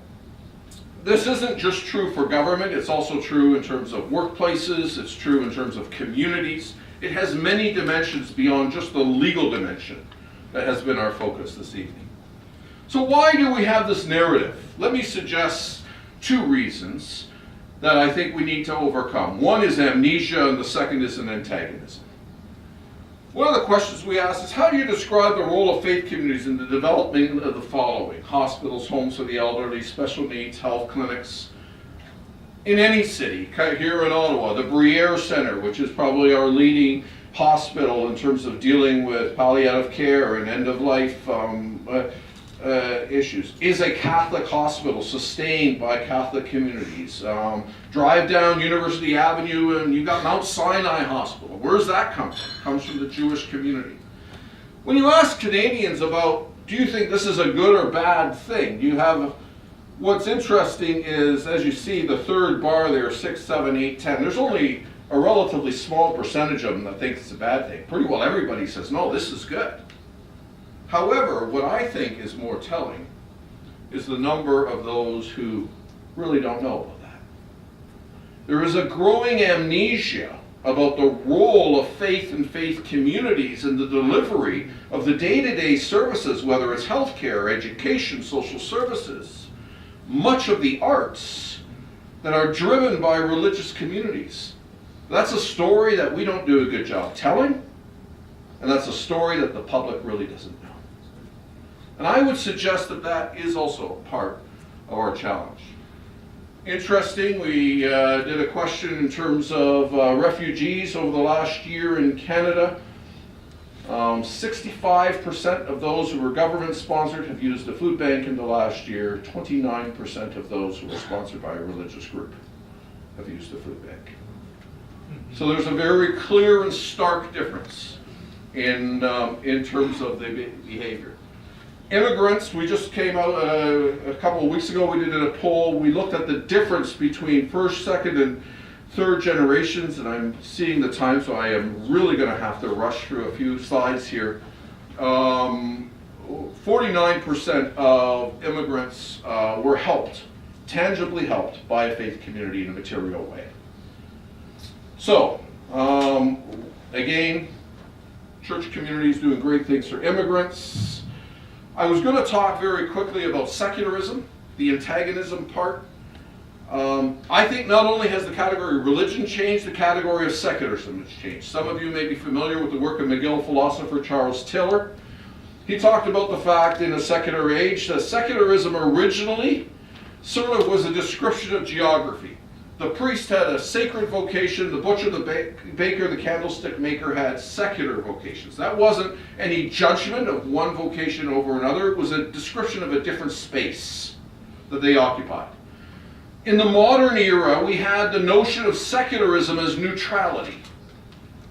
this isn't just true for government, it's also true in terms of workplaces, it's true in terms of communities. It has many dimensions beyond just the legal dimension that has been our focus this evening. So why do we have this narrative? Let me suggest two reasons that I think we need to overcome. One is amnesia, and the second is an antagonism. One of the questions we ask is, how do you describe the role of faith communities in the development of the following? Hospitals, homes for the elderly, special needs, health clinics. In any city, here in Ottawa, the Briere Center, which is probably our leading hospital in terms of dealing with palliative care and end-of-life issues, is a Catholic hospital sustained by Catholic communities. Drive down University Avenue and you got Mount Sinai Hospital. Where does that come from? It comes from the Jewish community. When you ask Canadians about, do you think this is a good or bad thing? You have, what's interesting is, as you see the third bar there, 6, 7, 8, 10, there's only a relatively small percentage of them that think it's a bad thing. Pretty well everybody says, no, this is good. However, what I think is more telling is the number of those who really don't know about that. There is a growing amnesia about the role of faith and faith communities in the delivery of the day-to-day services, whether it's healthcare, education, social services, much of the arts that are driven by religious communities. That's a story that we don't do a good job telling, and that's a story that the public really doesn't know. And I would suggest that that is also part of our challenge. Interesting, we did a question in terms of refugees over the last year in Canada. 65% of those who were government-sponsored have used a food bank in the last year. 29% of those who were sponsored by a religious group have used a food bank. So there's a very clear and stark difference in terms of the behavior. Immigrants, we just came out a couple of weeks ago, we did a poll. We looked at the difference between first, second, and third generations, and I'm seeing the time, so I am really going to have to rush through a few slides here. 49% of immigrants were helped, tangibly helped by a faith community in a material way. So, again, church communities doing great things for immigrants. I was going to talk very quickly about secularism, the antagonism part. I think not only has the category of religion changed, the category of secularism has changed. Some of you may be familiar with the work of McGill philosopher Charles Taylor. He talked about the fact in a secular age that secularism originally sort of was a description of geography. The priest had a sacred vocation, the butcher, the baker, the candlestick maker had secular vocations. That wasn't any judgment of one vocation over another, it was a description of a different space that they occupied. In the modern era, we had the notion of secularism as neutrality,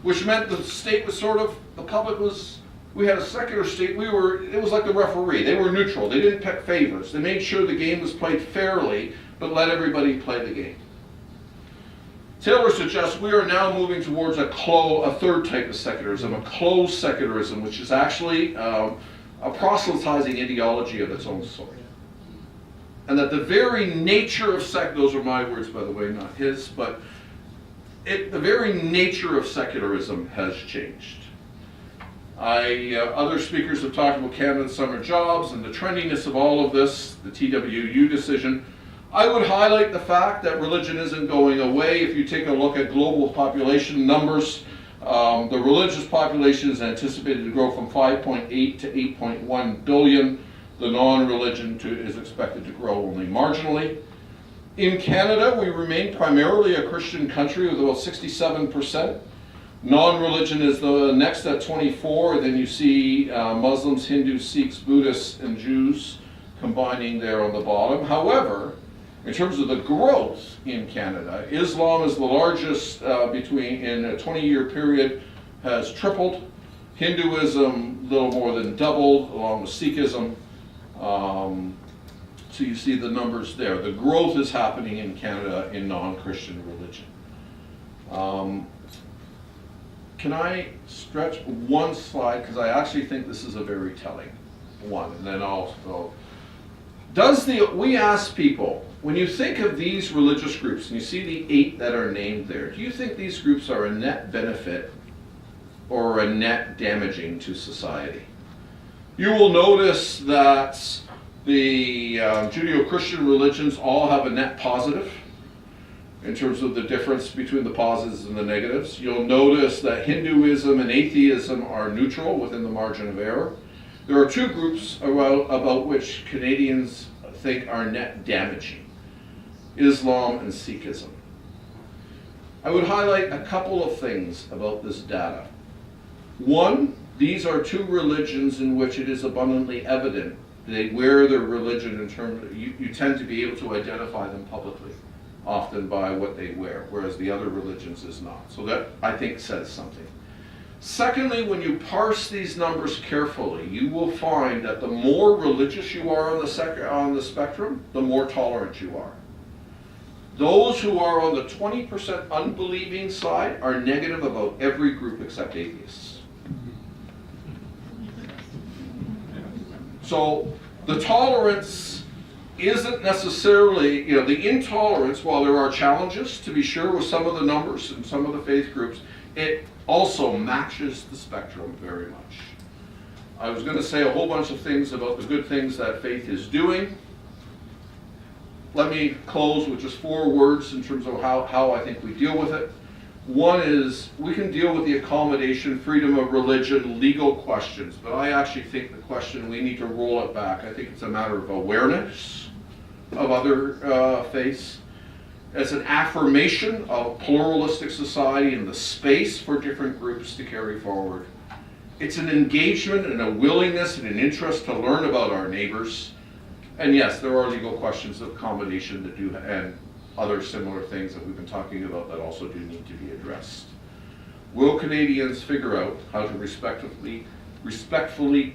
which meant the state was sort of, the public was, we had a secular state, it was like the referee, they were neutral, they didn't pick favors, they made sure the game was played fairly, but let everybody play the game. Taylor suggests we are now moving towards a third type of secularism, a closed secularism, which is actually a proselytizing ideology of its own sort. And that the very nature of those are my words, by the way, not his, but the very nature of secularism has changed. Other speakers have talked about Canada's summer jobs and the trendiness of all of this, the TWU decision. I would highlight the fact that religion isn't going away. If you take a look at global population numbers, the religious population is anticipated to grow from 5.8 to 8.1 billion. The non-religion is expected to grow only marginally. In Canada, we remain primarily a Christian country with about 67%. Non-religion is the next at 24%. Then you see Muslims, Hindus, Sikhs, Buddhists, and Jews combining there on the bottom. However, in terms of the growth in Canada, Islam is the largest in a 20-year period, has tripled. Hinduism, a little more than doubled, along with Sikhism. So you see the numbers there. The growth is happening in Canada in non-Christian religion. Can I stretch one slide? Because I actually think this is a very telling one. And then I'll go. We ask people, when you think of these religious groups, and you see the 8 that are named there, do you think these groups are a net benefit or a net damaging to society? You will notice that the Judeo-Christian religions all have a net positive. in terms of the difference between the positives and the negatives. You'll notice that Hinduism and atheism are neutral within the margin of error. There are two groups about which Canadians think are net damaging: Islam and Sikhism. I would highlight a couple of things about this data. One, these are two religions in which it is abundantly evident they wear their religion in terms of, you tend to be able to identify them publicly, often by what they wear, whereas the other religions is not. So that, I think, says something. Secondly, when you parse these numbers carefully, you will find that the more religious you are on the spectrum, the more tolerant you are. Those who are on the 20% unbelieving side are negative about every group except atheists. So the tolerance isn't necessarily, the intolerance, while there are challenges, to be sure, with some of the numbers and some of the faith groups, it also matches the spectrum very much. I was going to say a whole bunch of things about the good things that faith is doing. Let me close with just 4 words in terms of how I think we deal with it. One is, we can deal with the accommodation, freedom of religion, legal questions, but I actually think the question, we need to roll it back. I think it's a matter of awareness of other faiths. As an affirmation of a pluralistic society and the space for different groups to carry forward. It's an engagement and a willingness and an interest to learn about our neighbors. And yes, there are legal questions of accommodation that do, and other similar things that we've been talking about that also do need to be addressed. Will Canadians figure out how to respectfully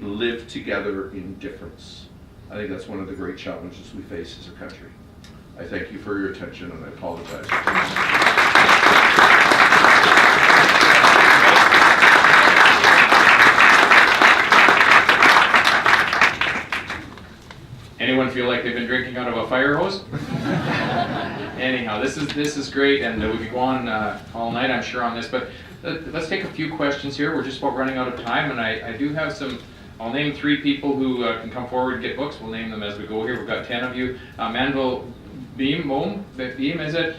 live together in difference? I think that's one of the great challenges we face as a country. I thank you for your attention, and I apologize. Anyone feel like they've been drinking out of a fire hose? Anyhow, this is great, and we could go on all night, I'm sure, on this, but let's take a few questions here. We're just about running out of time, and I do have some. I'll name 3 people who can come forward and get books. We'll name them as we go here. We've got 10 of you. Manville Beam, is it?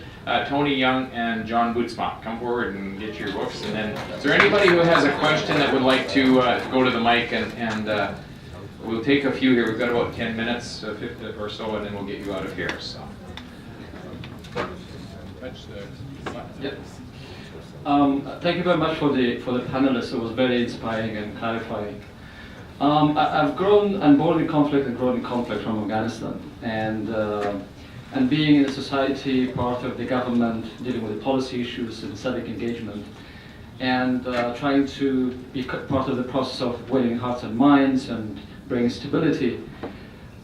Tony Young and John Bootsma. Come forward and get your books. And then, is there anybody who has a question that would like to go to the mic, and we'll take a few here. We've got about 10 minutes, 50 or so, and then we'll get you out of here. So. Yep. Thank you very much for the panelists. It was very inspiring and clarifying. I've grown and born in conflict and grown in conflict from Afghanistan, and being in a society, part of the government, dealing with the policy issues and civic engagement, and trying to be part of the process of winning hearts and minds and bringing stability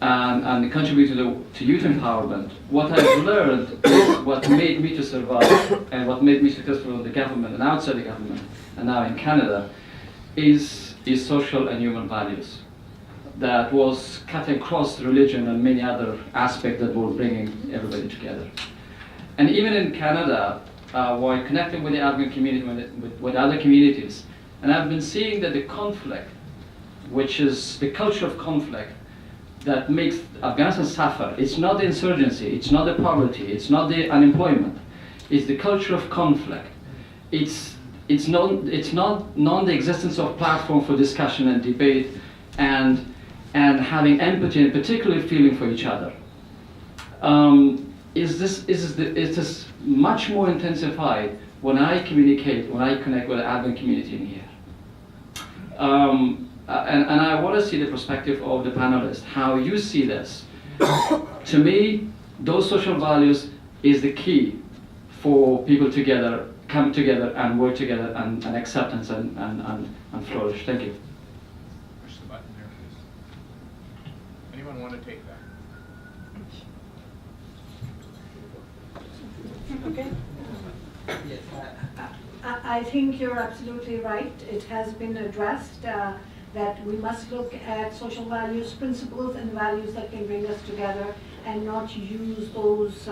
and contributing to youth empowerment. What I've learned is what made me to survive and what made me successful in the government and outside the government and now in Canada is social and human values that was cutting across religion and many other aspects that were bringing everybody together. And even in Canada, while connecting with the Afghan community, with other communities, and I've been seeing that the conflict, which is the culture of conflict that makes Afghanistan suffer, it's not the insurgency, it's not the poverty, it's not the unemployment, it's the culture of conflict. It's not the existence of platform for discussion and debate and having empathy and particularly feeling for each other. Is this much more intensified when I communicate, when I connect with the Afghan community in here. And I want to see the perspective of the panelists, how you see this. To me, those social values is the key for people together, come together and work together and acceptance and flourish. Thank you. Push the button there, please. Anyone want to take that? Okay. I think you're absolutely right. It has been addressed that we must look at social values, principles, and values that can bring us together and not use those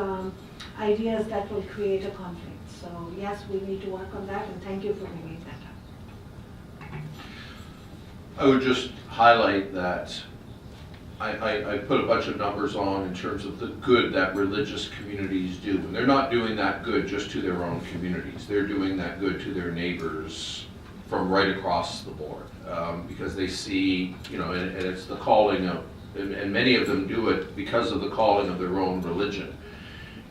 ideas that will create a conflict. So yes, we need to work on that, and thank you for bringing that up. I would just highlight that I put a bunch of numbers on in terms of the good that religious communities do. And they're not doing that good just to their own communities. They're doing that good to their neighbors from right across the board. Because they see, and it's the calling of, and many of them do it because of the calling of their own religion.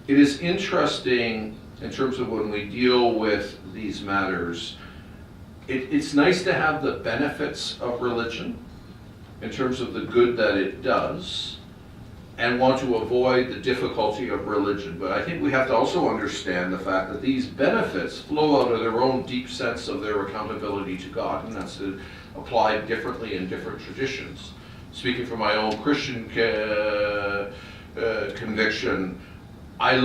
It is interesting in terms of when we deal with these matters, it's nice to have the benefits of religion in terms of the good that it does, and want to avoid the difficulty of religion. But I think we have to also understand the fact that these benefits flow out of their own deep sense of their accountability to God, and that's applied differently in different traditions. Speaking from my own Christian conviction, I'm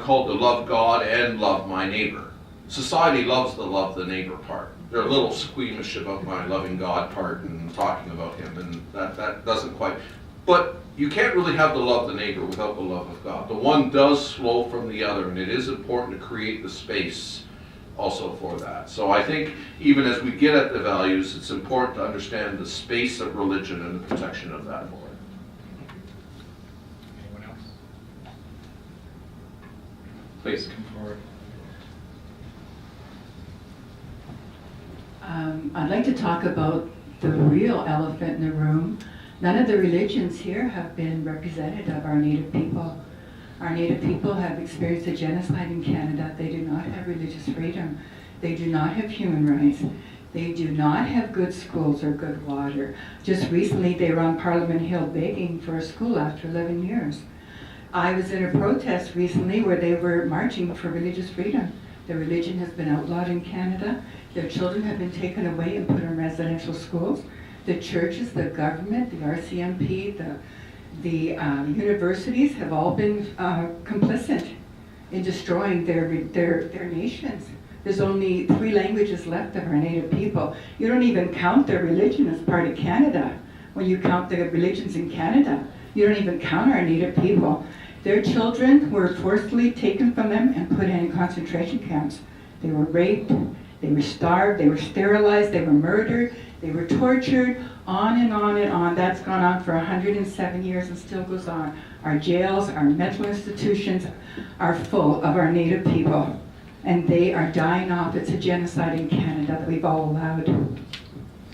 called to love God and love my neighbor. Society loves the love the neighbor part. They're a little squeamish about my loving God part and talking about him, and that doesn't quite. But you can't really have the love the neighbor without the love of God. The one does flow from the other, and it is important to create the space also for that. So I think even as we get at the values, it's important to understand the space of religion and the protection of that for it. Anyone else? Please come forward. I'd like to talk about the real elephant in the room. None of the religions here have been representative of our Native people. Our Native people have experienced a genocide in Canada. They do not have religious freedom. They do not have human rights. They do not have good schools or good water. Just recently they were on Parliament Hill begging for a school after 11 years. I was in a protest recently where they were marching for religious freedom. Their religion has been outlawed in Canada. Their children have been taken away and put in residential schools. The churches, the government, the RCMP, the universities have all been complicit in destroying their nations. There's only 3 languages left of our Native people. You don't even count their religion as part of Canada. When you count the religions in Canada, you don't even count our Native people. Their children were forcibly taken from them and put in concentration camps. They were raped, they were starved, they were sterilized, they were murdered, they were tortured, on and on and on. That's gone on for 107 years and still goes on. Our jails, our mental institutions are full of our Native people, and they are dying off. It's a genocide in Canada that we've all allowed.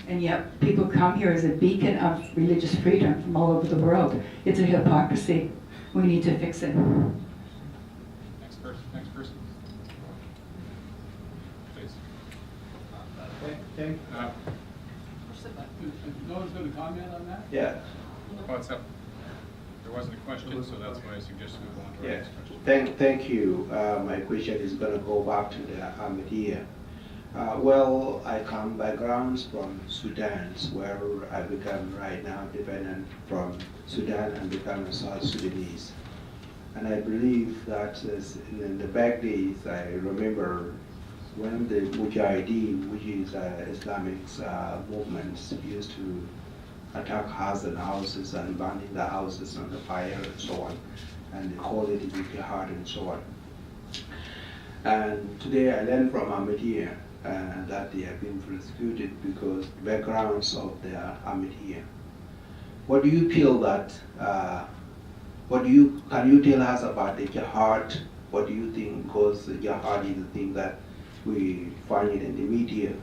And yet people come here as a beacon of religious freedom from all over the world. It's a hypocrisy. We need to fix it. Next person. Please. No one's going to comment on that? Yeah. What's up? There wasn't a question, so that's why I suggested we go on to our next question. Thank you. My question is going to go back to the Ahmadiyya. Well, I come backgrounds from Sudan, where I become right now dependent from Sudan and become a South Sudanese. And I believe that in the back days, I remember when the Mujahideen, which is Islamic movements, used to attack houses and burning the houses on the fire and so on, and they call it jihad and so on. And today I learned from Ahmadiyya that they have been persecuted because the backgrounds of the Ahmadiyya. What do you feel that? Can you tell us about the jihad? What do you think? Because the jihad is the thing that we find it in the media,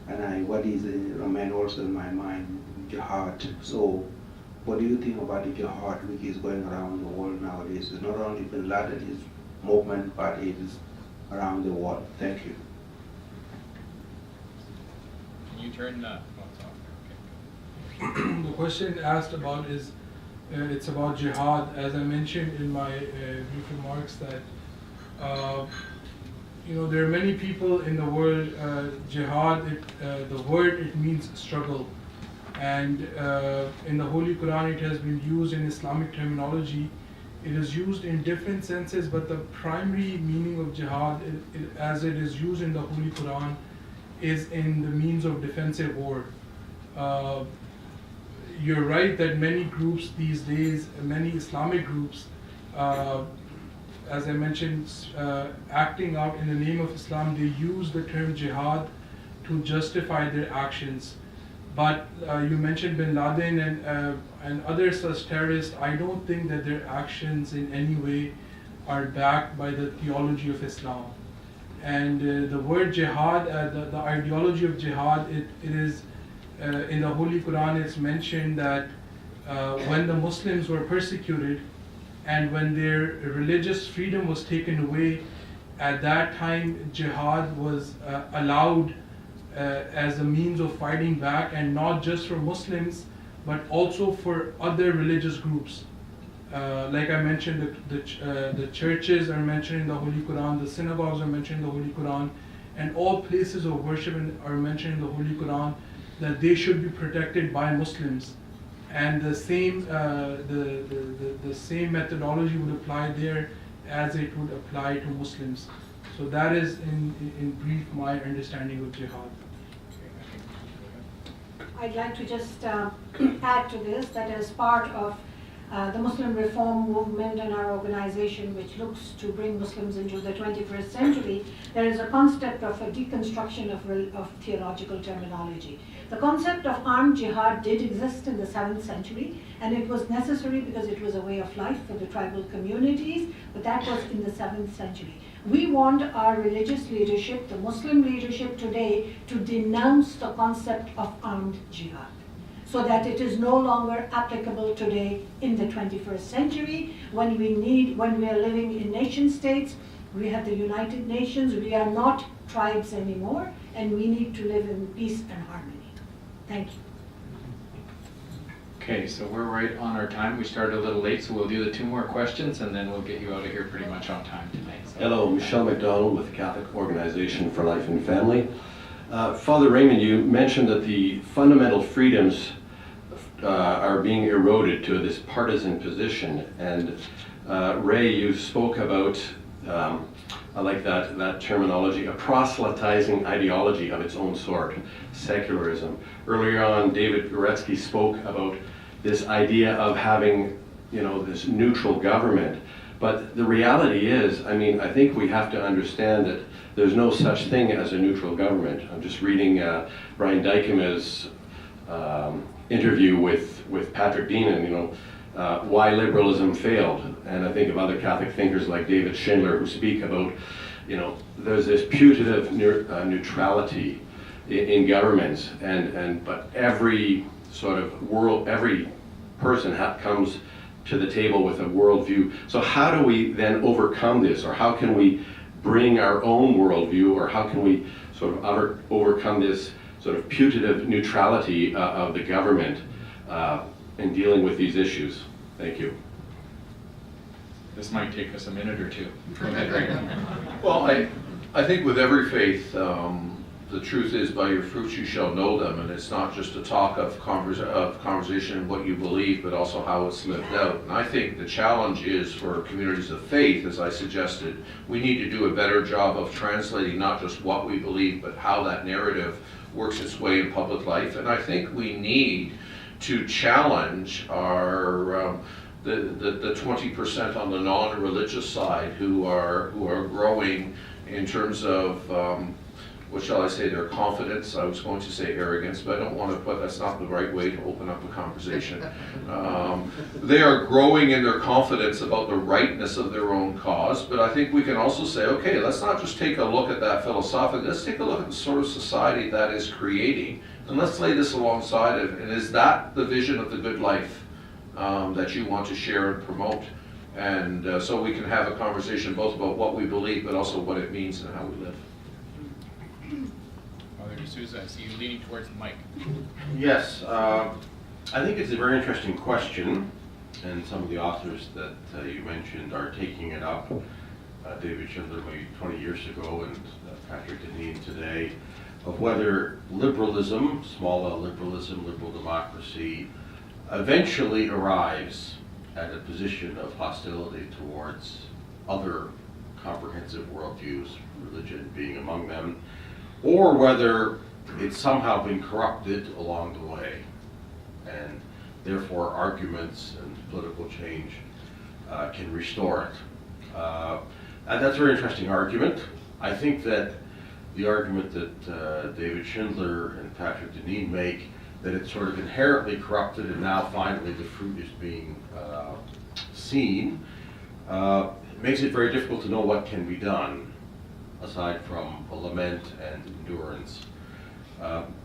and what is remain also in my mind, jihad. So, what do you think about the jihad which is going around the world nowadays? It's not only Bin Laden's movement, but it is around the world. Thank you. Can you turn the The question asked about is, it's about jihad. As I mentioned in my brief remarks that, there are many people in the world, jihad, the word, it means struggle. And in the Holy Quran, it has been used in Islamic terminology. It is used in different senses, but the primary meaning of jihad, as it is used in the Holy Quran, is in the means of defensive war. You're right that many groups these days, many Islamic groups, as I mentioned, acting out in the name of Islam, they use the term jihad to justify their actions. But you mentioned Bin Laden and other such terrorists. I don't think that their actions in any way are backed by the theology of Islam. And the word jihad, the ideology of jihad, it is in the Holy Quran. It's mentioned that when the Muslims were persecuted and when their religious freedom was taken away, at that time jihad was allowed as a means of fighting back, and not just for Muslims but also for other religious groups. Like I mentioned, the churches are mentioned in the Holy Quran, the synagogues are mentioned in the Holy Quran, and all places of worship are mentioned in the Holy Quran, that they should be protected by Muslims. And the same the same methodology would apply there as it would apply to Muslims. So that is in brief my understanding of jihad. I'd like to just add to this, that as part of the Muslim reform movement and our organization, which looks to bring Muslims into the 21st century, there is a concept of a deconstruction of theological terminology. The concept of armed jihad did exist in the 7th century, and it was necessary because it was a way of life for the tribal communities, but that was in the 7th century. We want our religious leadership, the Muslim leadership today, to denounce the concept of armed jihad, so that it is no longer applicable today in the 21st century, when we are living in nation states. We have the United Nations, we are not tribes anymore, and we need to live in peace and harmony. Thank you. Okay, so we're right on our time. We started a little late, so we'll do the 2 more questions and then we'll get you out of here pretty much on time tonight. So. Hello, Michelle McDonald with the Catholic Organization for Life and Family. Father Raymond, you mentioned that the fundamental freedoms are being eroded to this partisan position, and Ray, you spoke about, I like that terminology, a proselytizing ideology of its own sort, secularism. Earlier on, David Guretzki spoke about this idea of having, this neutral government. But the reality is, I think we have to understand that there's no such thing as a neutral government. I'm just reading Brian Dykema's interview with Patrick Deanan, why liberalism failed. And I think of other Catholic thinkers like David Schindler who speak about, there's this putative neutrality in governments, but every sort of every person comes to the table with a worldview. So how do we then overcome this, or how can we bring our own worldview, or how can we sort of overcome this sort of putative neutrality of the government in dealing with these issues? Thank you. This might take us a minute or 2. Go ahead, Raymond. Well, I think with every faith, the truth is, by your fruits you shall know them, and it's not just a talk of conversation what you believe, but also how it's lived out. And I think the challenge is for communities of faith, as I suggested, we need to do a better job of translating not just what we believe, but how that narrative works its way in public life. And I think we need to challenge our the 20% on the non-religious side who are growing in terms of what shall I say, their confidence. I was going to say arrogance, but I don't want to put, that's not the right way to open up a conversation. They are growing in their confidence about the rightness of their own cause, but I think we can also say, okay, let's not just take a look at that philosophically, let's take a look at the sort of society that is creating, and let's lay this alongside it. And is that the vision of the good life that you want to share and promote? And so we can have a conversation both about what we believe, but also what it means and how we live. Father Souza, I see you leaning towards the mic. Yes, I think it's a very interesting question, and some of the authors that you mentioned are taking it up. David Schindler maybe 20 years ago, and Patrick Dean today, of whether liberalism, small L liberalism, liberal democracy, eventually arrives at a position of hostility towards other comprehensive worldviews, religion being among them, or whether it's somehow been corrupted along the way, and therefore arguments and political change can restore it. And that's a very interesting argument. I think that the argument that David Schindler and Patrick Dean make that it's sort of inherently corrupted, and now finally the fruit is being seen, it makes it very difficult to know what can be done, aside from a lament and endurance.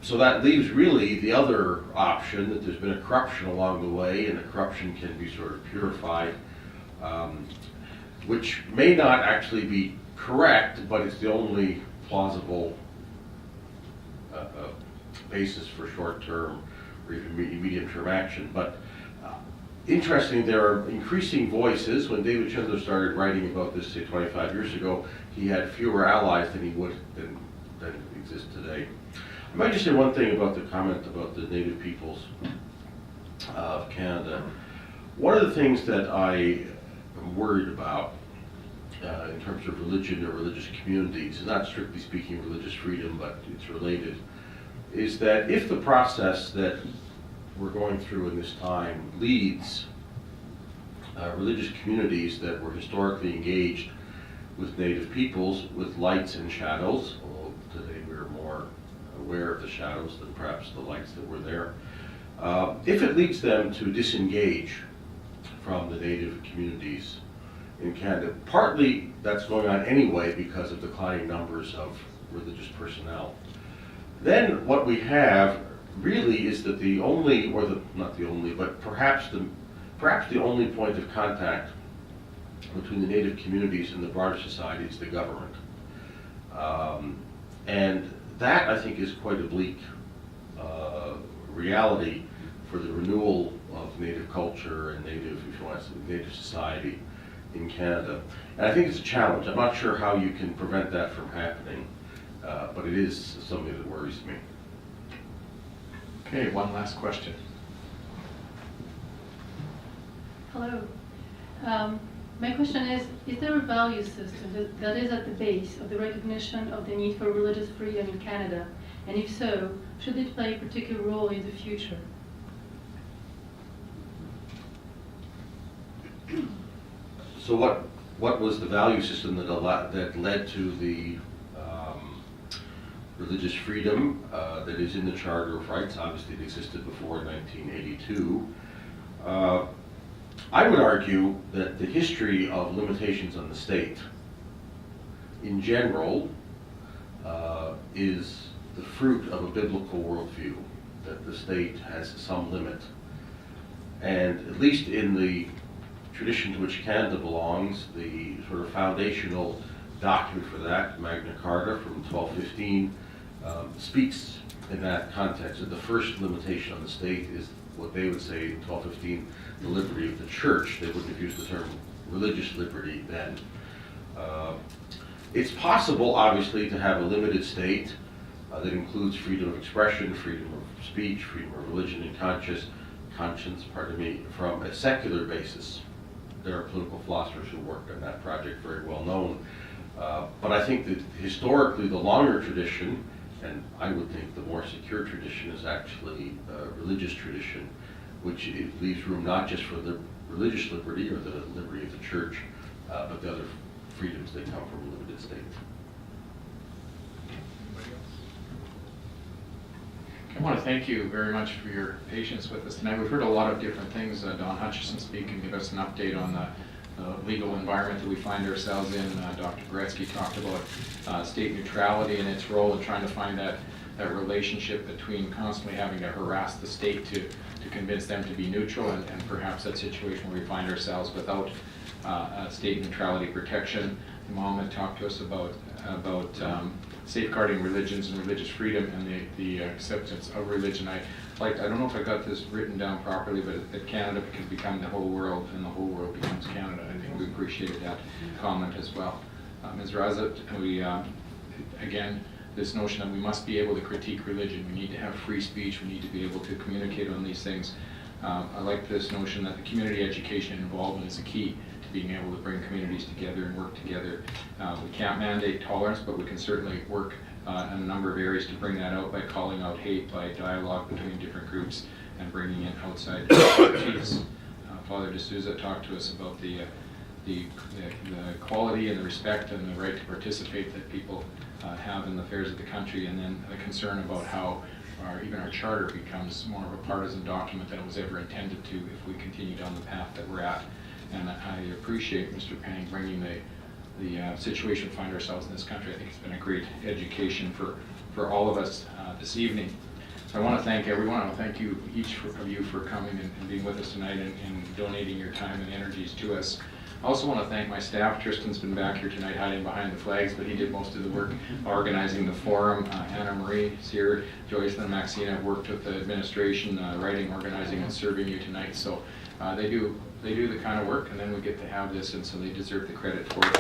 So that leaves really the other option, that there's been a corruption along the way, and the corruption can be sort of purified, which may not actually be correct, but it's the only plausible basis for short-term or even medium-term action. But interestingly, there are increasing voices. When David Schindler started writing about this, say, 25 years ago, he had fewer allies than he would than exist today. I might just say one thing about the comment about the Native peoples of Canada. One of the things that I am worried about in terms of religion or religious communities, and not strictly speaking religious freedom, but it's related, is that if the process that we're going through in this time leads religious communities that were historically engaged with Native peoples with lights and shadows, although today we're more aware of the shadows than perhaps the lights that were there, if it leads them to disengage from the Native communities in Canada, partly that's going on anyway because of declining numbers of religious personnel, then what we have really is that the only, or the, not the only, but perhaps the only point of contact between the Native communities and the broader society is the government. And that, I think, is quite a bleak reality for the renewal of Native culture and Native, if you want to say, Native society in Canada. And I think it's a challenge. I'm not sure how you can prevent that from happening, but it is something that worries me. Okay, one last question. Hello. My question is there a value system that is at the base of the recognition of the need for religious freedom in Canada? And if so, should it play a particular role in the future? So what was the value system that led to the religious freedom that is in the Charter of Rights? Obviously, it existed before 1982. I would argue that the history of limitations on the state, in general, is the fruit of a biblical worldview, that the state has some limit. And at least in the tradition to which Canada belongs, the sort of foundational document for that, Magna Carta from 1215, speaks in that context that the first limitation on the state is what they would say in 1215, the liberty of the church. They wouldn't have used the term religious liberty then. It's possible, obviously, to have a limited state that includes freedom of expression, freedom of speech, freedom of religion and conscience, from a secular basis. There are political philosophers who worked on that project, very well known. But I think that historically the longer tradition, and I would think the more secure tradition, is actually a religious tradition, which leaves room not just for the religious liberty or the liberty of the church, but the other freedoms that come from a limited state. I want to thank you very much for your patience with us tonight. We've heard a lot of different things. Don Hutchinson speak and give us an update on the legal environment that we find ourselves in. Dr. Guretzki talked about state neutrality and its role in trying to find that relationship between constantly having to harass the state to convince them to be neutral, and perhaps that situation where we find ourselves without state neutrality protection. Imam had talked to us about safeguarding religions and religious freedom and the acceptance of religion. I don't know if I got this written down properly, but that Canada can become the whole world and the whole world becomes Canada. I think we appreciated that comment as well. Ms. Raza, again, this notion that we must be able to critique religion. We need to have free speech. We need to be able to communicate on these things. I like this notion that the community education and involvement is a key to being able to bring communities together and work together. We can't mandate tolerance, but we can certainly work in a number of areas to bring that out by calling out hate, by dialogue between different groups, and bringing in outside expertise. Father de Souza talked to us about the quality and the respect and the right to participate that people have in the affairs of the country, and then a concern about how even our charter becomes more of a partisan document than it was ever intended to if we continue down the path that we're at. And I appreciate Mr. Penning bringing the situation we find ourselves in this country. I think it's been a great education for all of us this evening. So I want to thank everyone. I want to thank you, each of you, for coming and being with us tonight and donating your time and energies to us. I also want to thank my staff. Tristan's been back here tonight hiding behind the flags, but he did most of the work organizing the forum. Anna Marie is here. Joyce and Maxine have worked with the administration, writing, organizing, and serving you tonight. So they do the kind of work, and then we get to have this, and so they deserve the credit for it.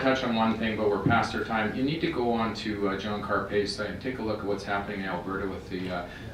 Touch on one thing, but we're past our time. You need to go on to John Carpe's site and take a look at what's happening in Alberta with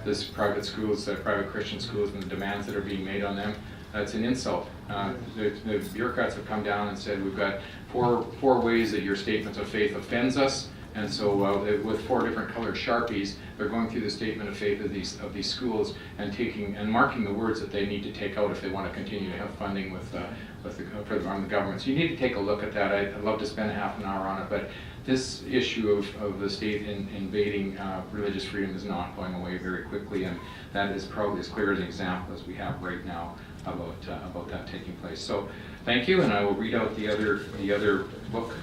this private schools, private Christian schools, and the demands that are being made on them. It's an insult. The bureaucrats have come down and said we've got four ways that your statement of faith offends us, and so with 4 different colored Sharpies, they're going through the statement of faith of these schools and marking the words that they need to take out if they want to continue to have funding from the government. So you need to take a look at that. I'd love to spend half an hour on it, but this issue of the state invading religious freedom is not going away very quickly, and that is probably as clear an example as we have right now about that taking place. So thank you, and I will read out the other book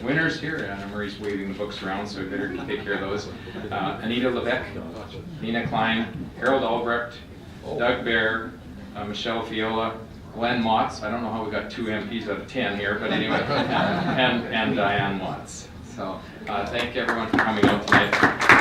winners here. Anna Marie's waving the books around, so I better take care of those. Anita Levesque, Nina Klein, Harold Albrecht, Doug Baer, Michelle Fiola, Glenn Motz. I don't know how we got 2 MPs out of 10 here, but anyway, and Diane Watts. So thank everyone for coming out tonight.